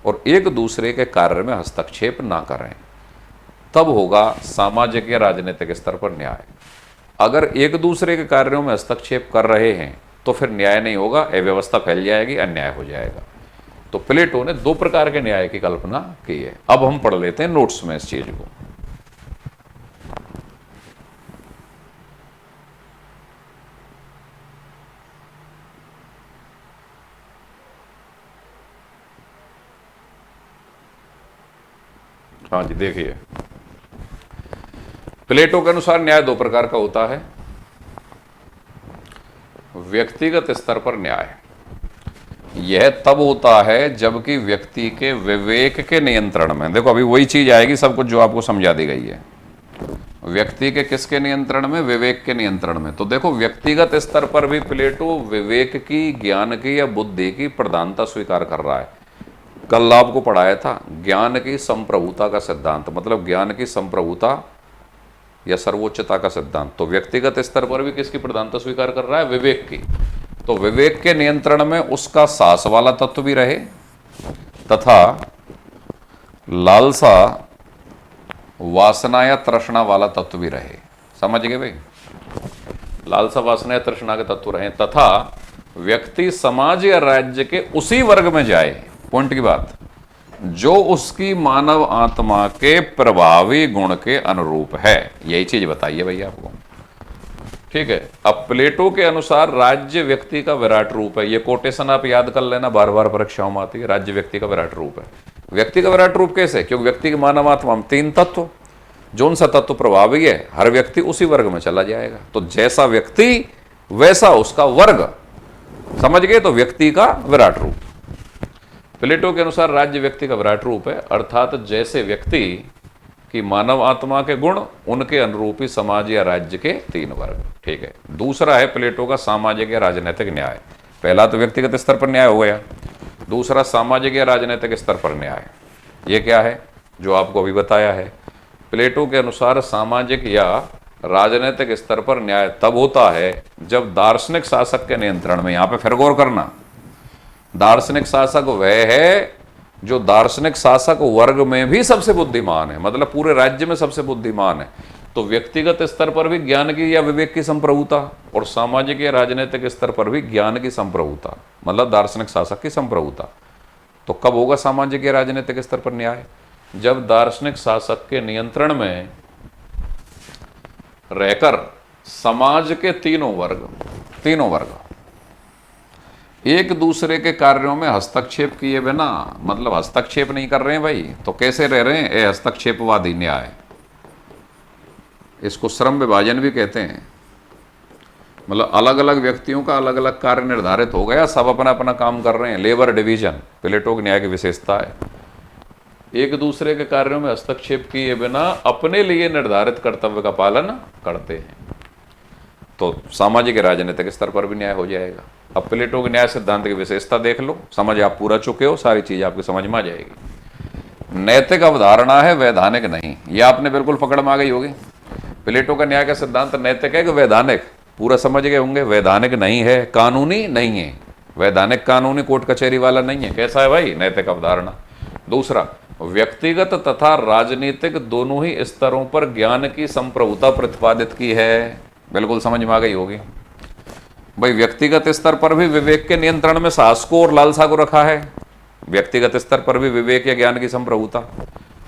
और एक दूसरे के कार्य में हस्तक्षेप ना करें, तब होगा सामाजिक या राजनीतिक स्तर पर न्याय। अगर एक दूसरे के कार्यों में हस्तक्षेप कर रहे हैं तो फिर न्याय नहीं होगा, अव्यवस्था फैल जाएगी, अन्याय हो जाएगा। तो प्लेटो ने दो प्रकार के न्याय की कल्पना की है। अब हम पढ़ लेते हैं नोट्स में इस चीज को। हाँ जी, देखिए, प्लेटो के अनुसार न्याय दो प्रकार का होता है। व्यक्तिगत स्तर पर न्याय यह तब होता है जबकि व्यक्ति के विवेक के नियंत्रण में, देखो अभी वही चीज आएगी सब कुछ जो आपको समझा दी गई है। व्यक्ति के किसके नियंत्रण में? विवेक के नियंत्रण में। तो देखो व्यक्तिगत स्तर पर भी प्लेटो विवेक की, ज्ञान की या बुद्धि की प्रधानता स्वीकार कर रहा है। कल आपको पढ़ाया था ज्ञान की संप्रभुता का सिद्धांत, मतलब ज्ञान की संप्रभुता या सर्वोच्चता का सिद्धांत। तो व्यक्तिगत स्तर पर भी किसकी प्रधानता स्वीकार कर रहा है? विवेक की। तो विवेक के नियंत्रण में उसका साहस वाला तत्व भी रहे तथा लालसा, वासना या तृष्णा वाला तत्व भी रहे। समझ गए भाई? लालसा, वासना या तृष्णा के तत्व रहे तथा व्यक्ति समाज या राज्य के उसी वर्ग में जाए, पॉइंट की बात, जो उसकी मानव आत्मा के प्रभावी गुण के अनुरूप है। यही चीज बताइए भैया आपको। ठीक है। अब प्लेटो के अनुसार राज्य व्यक्ति का विराट रूप है। ये कोटेशन आप याद कर लेना, बार बार परीक्षाओं में आती है। राज्य व्यक्ति का विराट रूप है। व्यक्ति का विराट रूप कैसे? क्योंकि व्यक्ति की मानव आत्मा में तीन तत्व, जो उनसा तत्व प्रभावी है, हर व्यक्ति उसी वर्ग में चला जाएगा। तो जैसा व्यक्ति वैसा उसका वर्ग। समझ गए? तो व्यक्ति का विराट रूप। प्लेटो के अनुसार राज्य व्यक्ति का विराट रूप है, अर्थात जैसे व्यक्ति की मानव आत्मा के गुण, उनके अनुरूपी समाज या राज्य के तीन वर्ग। ठीक है। दूसरा है प्लेटो का सामाजिक या राजनीतिक न्याय। पहला तो व्यक्तिगत स्तर पर न्याय हो गया, दूसरा सामाजिक या राजनीतिक स्तर पर न्याय। ये क्या है? जो आपको अभी बताया है। प्लेटो के अनुसार सामाजिक या राजनीतिक स्तर पर न्याय तब होता है जब दार्शनिक शासक के नियंत्रण में, यहां पे फिर गौर करना, दार्शनिक शासक वह है जो दार्शनिक शासक वर्ग में भी सबसे बुद्धिमान है, मतलब पूरे राज्य में सबसे बुद्धिमान है। तो व्यक्तिगत स्तर पर भी ज्ञान की या विवेक की संप्रभुता और सामाजिक या राजनीतिक स्तर पर भी ज्ञान की संप्रभुता, मतलब दार्शनिक शासक की संप्रभुता। तो कब होगा सामाजिक या राजनीतिक स्तर पर न्याय? जब दार्शनिक शासक के नियंत्रण में रहकर समाज के तीनों वर्ग एक दूसरे के कार्यों में हस्तक्षेप किए बिना, मतलब हस्तक्षेप नहीं कर रहे हैं भाई, तो कैसे रह रहे हैं? ये हस्तक्षेपवादी न्याय। इसको श्रम विभाजन भी कहते हैं। मतलब अलग अलग व्यक्तियों का अलग अलग कार्य निर्धारित हो गया, सब अपना अपना काम कर रहे हैं, लेबर डिवीजन प्लेटो के न्याय की विशेषता है। एक दूसरे के कार्यों में हस्तक्षेप किए बिना अपने लिए निर्धारित कर्तव्य का पालन करते हैं। तो सामाजिक राजनीतिक स्तर पर भी न्याय हो जाएगा। अब प्लेटो के न्याय सिद्धांत की विशेषता देख लो, समझ आप पूरा चुके हो, सारी चीज आपकी समझ में आ जाएगी। नैतिक अवधारणा है, वैधानिक नहीं। ये आपने बिल्कुल पकड़ में आ गई होगी। प्लेटो का न्याय का सिद्धांत नैतिक है कि वैधानिक? पूरा समझ गए होंगे। वैधानिक नहीं है, कानूनी नहीं है। वैधानिक कानूनी कोर्ट कचहरी वाला नहीं है। कैसा है भाई? नैतिक अवधारणा। दूसरा, व्यक्तिगत तथा राजनीतिक दोनों ही स्तरों पर ज्ञान की संप्रभुता प्रतिपादित की है। बिल्कुल समझ में आ गई होगी भाई। व्यक्तिगत स्तर पर भी विवेक के नियंत्रण में साहस को और लालसा को रखा है, व्यक्तिगत स्तर पर भी विवेक या ज्ञान की संप्रभुता।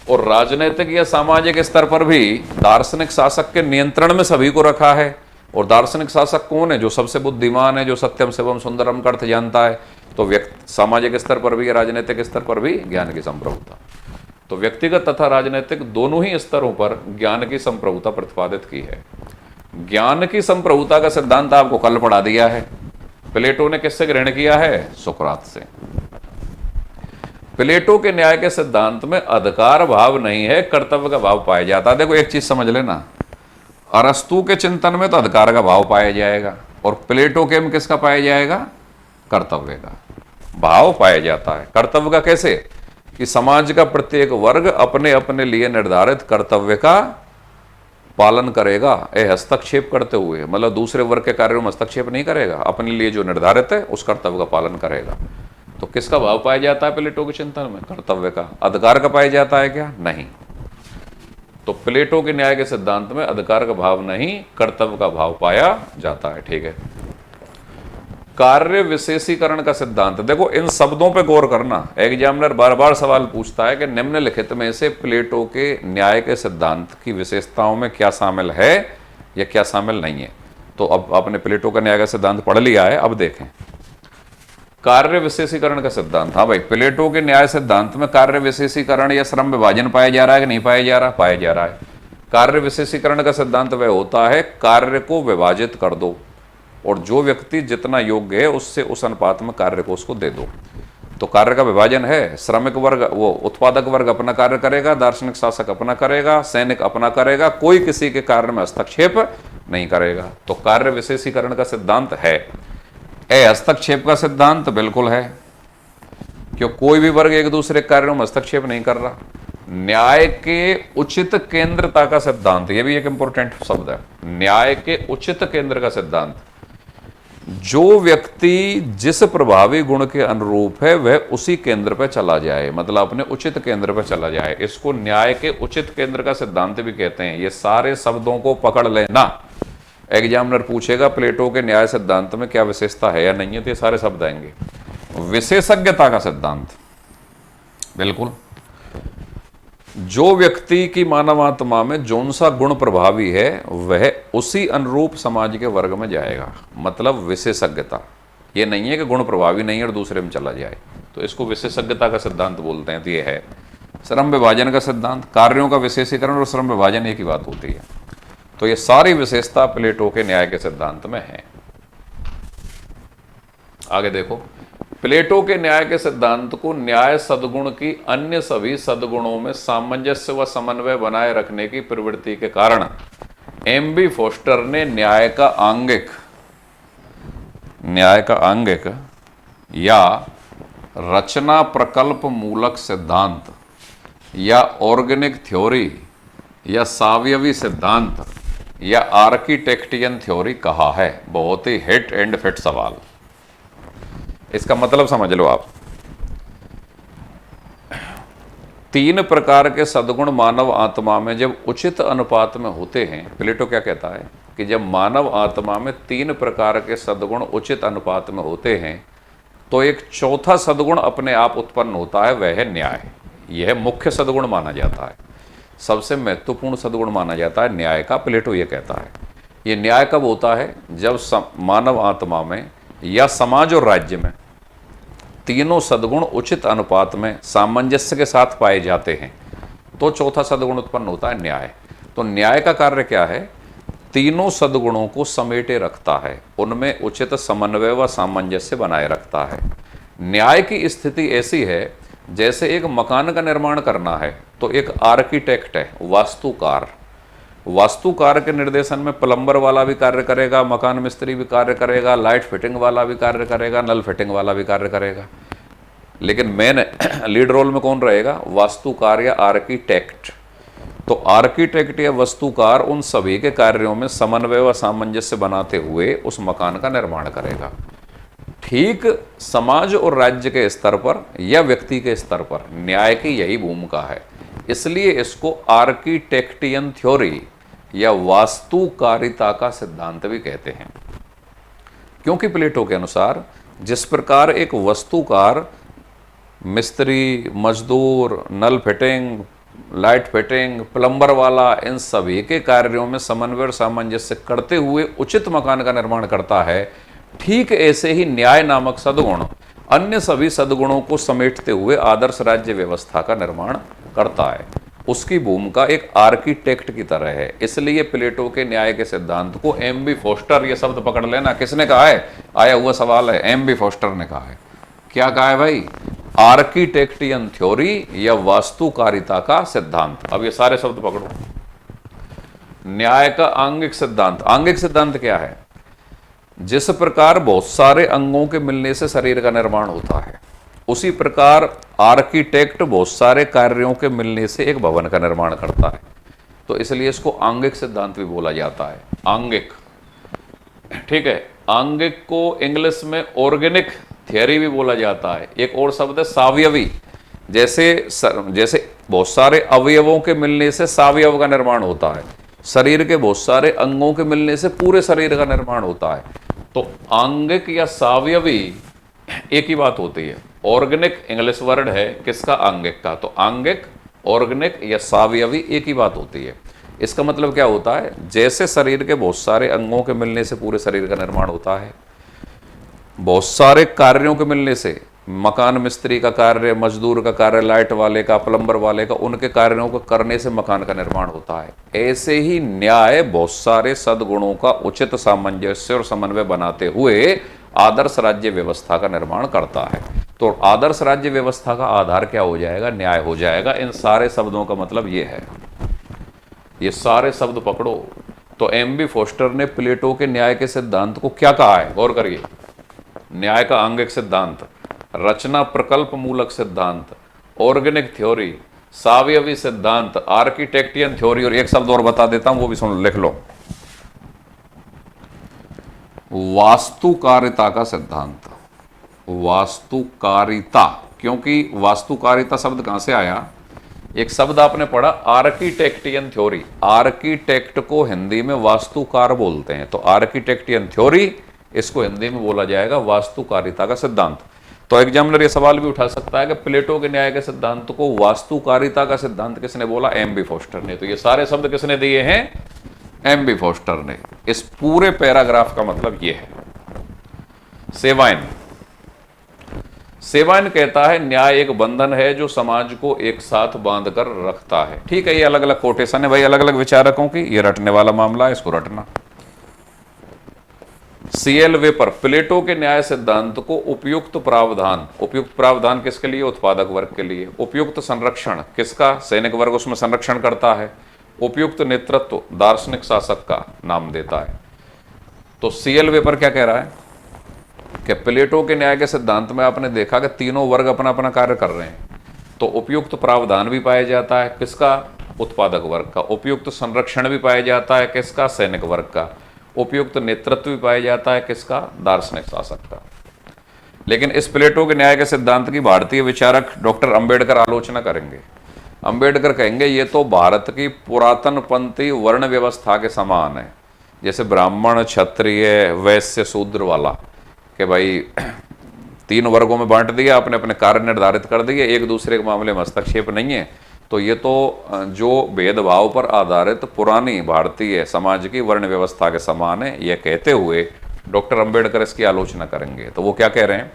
और राजनीतिक या सामाजिक स्तर पर भी दार्शनिक शासक के नियंत्रण में सभी को रखा है। और दार्शनिक शासक कौन है? जो सबसे बुद्धिमान है, जो सत्यम शिवम सुंदरम का अर्थ जानता है। तो सामाजिक स्तर पर भी, राजनीतिक स्तर पर भी ज्ञान की संप्रभुता। तो व्यक्तिगत तथा राजनीतिक दोनों ही स्तरों पर ज्ञान की संप्रभुता प्रतिपादित की है। ज्ञान की संप्रभुता का सिद्धांत आपको कल पढ़ा दिया है। प्लेटो ने किससे ग्रहण किया है? सुकरात से। प्लेटो के न्याय के सिद्धांत में अधिकार भाव नहीं है, कर्तव्य का भाव पाया जाता है। देखो एक चीज समझ लेना, अरस्तु के चिंतन में तो अधिकार का भाव पाया जाएगा, और प्लेटो के में किसका पाया जाएगा? कर्तव्य का भाव पाया जाता है। कर्तव्य का कैसे? कि समाज का प्रत्येक वर्ग अपने अपने लिए निर्धारित कर्तव्य का पालन करेगा, हस्तक्षेप करते हुए, मतलब दूसरे वर्ग के कार्यों में हस्तक्षेप नहीं करेगा, अपने लिए जो निर्धारित है उस कर्तव्य का पालन करेगा। तो किसका भाव पाया जाता है प्लेटो के चिंतन में? कर्तव्य का। अधिकार का पाया जाता है क्या? नहीं। तो प्लेटो के न्याय के सिद्धांत में अधिकार का भाव नहीं, कर्तव्य का भाव पाया जाता है। ठीक है। कार्य विशेषीकरण का सिद्धांत, देखो इन शब्दों पे गौर करना। एग्जामिनर बार बार सवाल पूछता है कि निम्नलिखित में से प्लेटो के न्याय के सिद्धांत की विशेषताओं में क्या शामिल है या क्या शामिल नहीं है। तो अब आपने प्लेटो का न्याय का सिद्धांत पढ़ लिया है, अब देखें कार्य विशेषीकरण का सिद्धांत। हाँ भाई, प्लेटो के न्याय सिद्धांत में कार्य विशेषीकरण या श्रम विभाजन पाया जा रहा है कि नहीं पाया जा रहा? पाया जा रहा है। कार्य विशेषीकरण का सिद्धांत वह होता है, कार्य को विभाजित कर दो और जो व्यक्ति जितना योग्य है उससे उस अनुपात में कार्य को उसको दे दो। तो कार्य का विभाजन है, श्रमिक वर्ग वो उत्पादक वर्ग अपना कार्य करेगा, दार्शनिक शासक अपना करेगा, सैनिक अपना करेगा, कोई किसी के कार्य में हस्तक्षेप नहीं करेगा। तो कार्य विशेषीकरण का सिद्धांत है। हस्तक्षेप का सिद्धांत बिल्कुल है, क्यों कोई भी वर्ग एक दूसरे कार्यों में हस्तक्षेप नहीं कर रहा। न्याय के उचित केंद्रता का सिद्धांत, यह भी एक इंपॉर्टेंट शब्द है। न्याय के उचित केंद्र का सिद्धांत, जो व्यक्ति जिस प्रभावी गुण के अनुरूप है वह उसी केंद्र पर चला जाए, मतलब अपने उचित केंद्र पर चला जाए। इसको न्याय के उचित केंद्र का सिद्धांत भी कहते हैं। ये सारे शब्दों को पकड़ लेना। एग्जामिनर पूछेगा प्लेटो के न्याय सिद्धांत में क्या विशेषता है या नहीं है, तो ये सारे शब्द आएंगे। विशेषज्ञता का सिद्धांत, बिल्कुल जो व्यक्ति की मानवात्मा में जौन सा गुण प्रभावी है वह उसी अनुरूप समाज के वर्ग में जाएगा, मतलब विशेषज्ञता। ये नहीं है कि गुण प्रभावी नहीं है और दूसरे में चला जाए, तो इसको विशेषज्ञता का सिद्धांत बोलते हैं। तो ये है। श्रम विभाजन का सिद्धांत, कार्यों का विशेषीकरण और श्रम विभाजन एक ही बात होती है। तो ये सारी विशेषता प्लेटो के न्याय के सिद्धांत में है। आगे देखो, प्लेटो के न्याय के सिद्धांत को न्याय सद्गुण की अन्य सभी सद्गुणों में सामंजस्य व समन्वय बनाए रखने की प्रवृत्ति के कारण एम.बी. फोस्टर ने न्याय का आंगिक या रचना प्रकल्प मूलक सिद्धांत या ऑर्गेनिक थ्योरी या सावयवी सिद्धांत या आर्किटेक्टियन थ्योरी कहा है। बहुत ही हिट एंड फिट सवाल। इसका मतलब समझ लो आप। तीन प्रकार के सद्गुण मानव आत्मा में जब उचित अनुपात में होते हैं, प्लेटो क्या कहता है कि जब मानव आत्मा में तीन प्रकार के सद्गुण उचित अनुपात में होते हैं तो एक चौथा सद्गुण अपने आप उत्पन्न होता है, वह है न्याय। यह मुख्य सद्गुण माना जाता है, सबसे महत्वपूर्ण सद्गुण माना जाता है न्याय का। प्लेटो ये कहता है। ये न्याय कब होता है? जब मानव आत्मा में या समाज और राज्य में तीनों सद्गुण उचित अनुपात में सामंजस्य के साथ पाए जाते हैं तो चौथा सद्गुण उत्पन्न होता है, न्याय। तो न्याय का कार्य क्या है? तीनों सद्गुणों को समेटे रखता है, उनमें उचित समन्वय व सामंजस्य बनाए रखता है। न्याय की स्थिति ऐसी है जैसे एक मकान का निर्माण करना है तो एक आर्किटेक्ट है, वास्तुकार। वास्तुकार के निर्देशन में प्लम्बर वाला भी कार्य करेगा, मकान मिस्त्री भी कार्य करेगा, लाइट फिटिंग वाला भी कार्य करेगा, नल फिटिंग वाला भी कार्य करेगा। लेकिन मेन लीड रोल में कौन रहेगा? वास्तुकार या आर्किटेक्ट। तो आर्किटेक्ट या वास्तुकार उन सभी के कार्यों में समन्वय व सामंजस्य बनाते हुए उस मकान का निर्माण करेगा। ठीक समाज और राज्य के स्तर पर या व्यक्ति के स्तर पर न्याय की यही भूमिका है। इसलिए इसको आर्किटेक्टियन थ्योरी या वास्तुकारिता का सिद्धांत भी कहते हैं, क्योंकि प्लेटो के अनुसार जिस प्रकार एक वास्तुकार मिस्त्री, मजदूर, नल फिटिंग, लाइट फिटिंग, प्लम्बर वाला, इन सभी के कार्यों में समन्वय और सामंजस्य करते हुए उचित मकान का निर्माण करता है, ठीक ऐसे ही न्याय नामक सद्गुण अन्य सभी सद्गुणों को समेटते हुए आदर्श राज्य व्यवस्था का निर्माण करता है। उसकी भूमिका एक आर्किटेक्ट की तरह है। इसलिए प्लेटो के न्याय के सिद्धांत को एम बी फोस्टर, ये शब्द पकड़ लेना, किसने कहा है, आया हुआ सवाल है, एम बी फोस्टर ने कहा है। क्या कहा है भाई, आर्किटेक्टियन थ्योरी या वास्तुकारिता का सिद्धांत। अब ये सारे शब्द पकड़ो। न्याय का आंगिक सिद्धांत, आंगिक सिद्धांत क्या है, जिस प्रकार बहुत सारे अंगों के मिलने से शरीर का निर्माण होता है, उसी प्रकार आर्किटेक्ट बहुत सारे कार्यों के मिलने से एक भवन का निर्माण करता है। तो इसलिए इसको आंगिक सिद्धांत भी बोला जाता है, आंगिक। ठीक है, आंगिक को इंग्लिश में ऑर्गेनिक थियरी भी बोला जाता है। एक और शब्द है सावयवी, जैसे बहुत सारे अवयवों के मिलने से सावयव का निर्माण होता है, शरीर के बहुत सारे अंगों के मिलने से पूरे शरीर का निर्माण होता है। तो आंगिक या सावयवी एक ही बात होती है। ऑर्गेनिक इंग्लिश वर्ड है किसका, आंगिक का। तो आंगिक, ऑर्गेनिक या सावयवी एक ही बात होती है। इसका मतलब क्या होता है, जैसे शरीर के बहुत सारे अंगों के मिलने से पूरे शरीर का निर्माण होता है, बहुत सारे कार्यों के मिलने से, मकान मिस्त्री का कार्य, मजदूर का कार्य, लाइट वाले का, प्लम्बर वाले का, उनके कार्यों को करने से मकान का निर्माण होता है। ऐसे ही न्याय बहुत सारे सद्गुणों का उचित सामंजस्य और समन्वय बनाते हुए आदर्श राज्य व्यवस्था का निर्माण करता है। तो आदर्श राज्य व्यवस्था का आधार क्या हो जाएगा, न्याय हो जाएगा। इन सारे शब्दों का मतलब ये है, ये सारे शब्द पकड़ो। तो एम बी फोस्टर ने प्लेटो के न्याय के सिद्धांत को क्या कहा है, गौर करिए। न्याय का आंगिक सिद्धांत, रचना प्रकल्प मूलक सिद्धांत, ऑर्गेनिक थ्योरी, सावयवी सिद्धांत, आर्किटेक्टियन थ्योरी, और एक शब्द और बता देता हूं, वो भी सुन लिख लो, वास्तुकारिता का सिद्धांत। वास्तुकारिता, क्योंकि वास्तुकारिता शब्द कहां से आया, एक शब्द आपने पढ़ा आर्किटेक्टियन थ्योरी। आर्किटेक्ट को हिंदी में वास्तुकार बोलते हैं, तो आर्किटेक्टियन थ्योरी, इसको हिंदी में बोला जाएगा वास्तुकारिता का सिद्धांत। तो एग्जामिनर ये सवाल भी उठा सकता है कि प्लेटो के न्याय के सिद्धांत को वास्तुकारिता का सिद्धांत किसने बोला, एम बी फोस्टर ने। तो ये सारे शब्द किसने दिए हैं, एम बी फोस्टर ने। इस पूरे पैराग्राफ का मतलब ये है। सेवाइन, सेवाइन कहता है न्याय एक बंधन है जो समाज को एक साथ बांध कर रखता है। ठीक है, ये अलग अलग कोटेशन है भाई, अलग अलग विचारकों की, ये रटने वाला मामला है, इसको रटना। सीएल वेपर, प्लेटो के न्याय सिद्धांत को उपयुक्त प्रावधान, उपयुक्त प्रावधान किसके लिए, उत्पादक वर्ग के लिए। उपयुक्त संरक्षण किसका, सैनिक वर्ग उसमें संरक्षण करता है। उपयुक्त नेतृत्व दार्शनिक शासक का नाम देता है। तो सीएल वेपर क्या कह रहा है कि प्लेटो के न्याय के सिद्धांत में आपने देखा कि तीनों वर्ग अपना अपना कार्य कर रहे हैं। तो उपयुक्त प्रावधान भी पाया जाता है किसका, उत्पादक वर्ग का। उपयुक्त संरक्षण भी पाया जाता है किसका, सैनिक वर्ग का। उपयुक्त नेतृत्व भी पाया जाता है किसका, दार्शनिक शासक का। लेकिन इस प्लेटो के न्याय के सिद्धांत की भारतीय विचारक डॉक्टर अंबेडकर आलोचना करेंगे। अंबेडकर कहेंगे ये तो भारत की पुरातन पंथी वर्ण व्यवस्था के समान है, जैसे ब्राह्मण, क्षत्रिय, वैश्य, शूद्र वाला, कि भाई तीन वर्गों में बांट दिया, अपने अपने कार्य निर्धारित कर दिए, एक दूसरे के मामले में हस्तक्षेप नहीं है। तो ये तो जो भेदभाव पर आधारित पुरानी भारतीय समाज की वर्ण व्यवस्था के समान है, यह कहते हुए डॉक्टर अंबेडकर इसकी आलोचना करेंगे। तो वो क्या कह रहे हैं,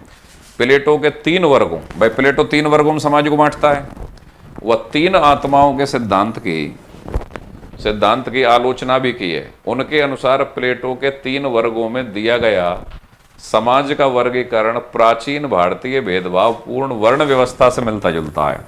प्लेटो के तीन वर्गों, भाई प्लेटो तीन वर्गों में समाज को बांटता है, वह तीन आत्माओं के सिद्धांत की आलोचना भी की है। उनके अनुसार प्लेटो के तीन वर्गों में दिया गया समाज का वर्गीकरण प्राचीन भारतीय भेदभाव पूर्ण वर्ण व्यवस्था से मिलता जुलता है।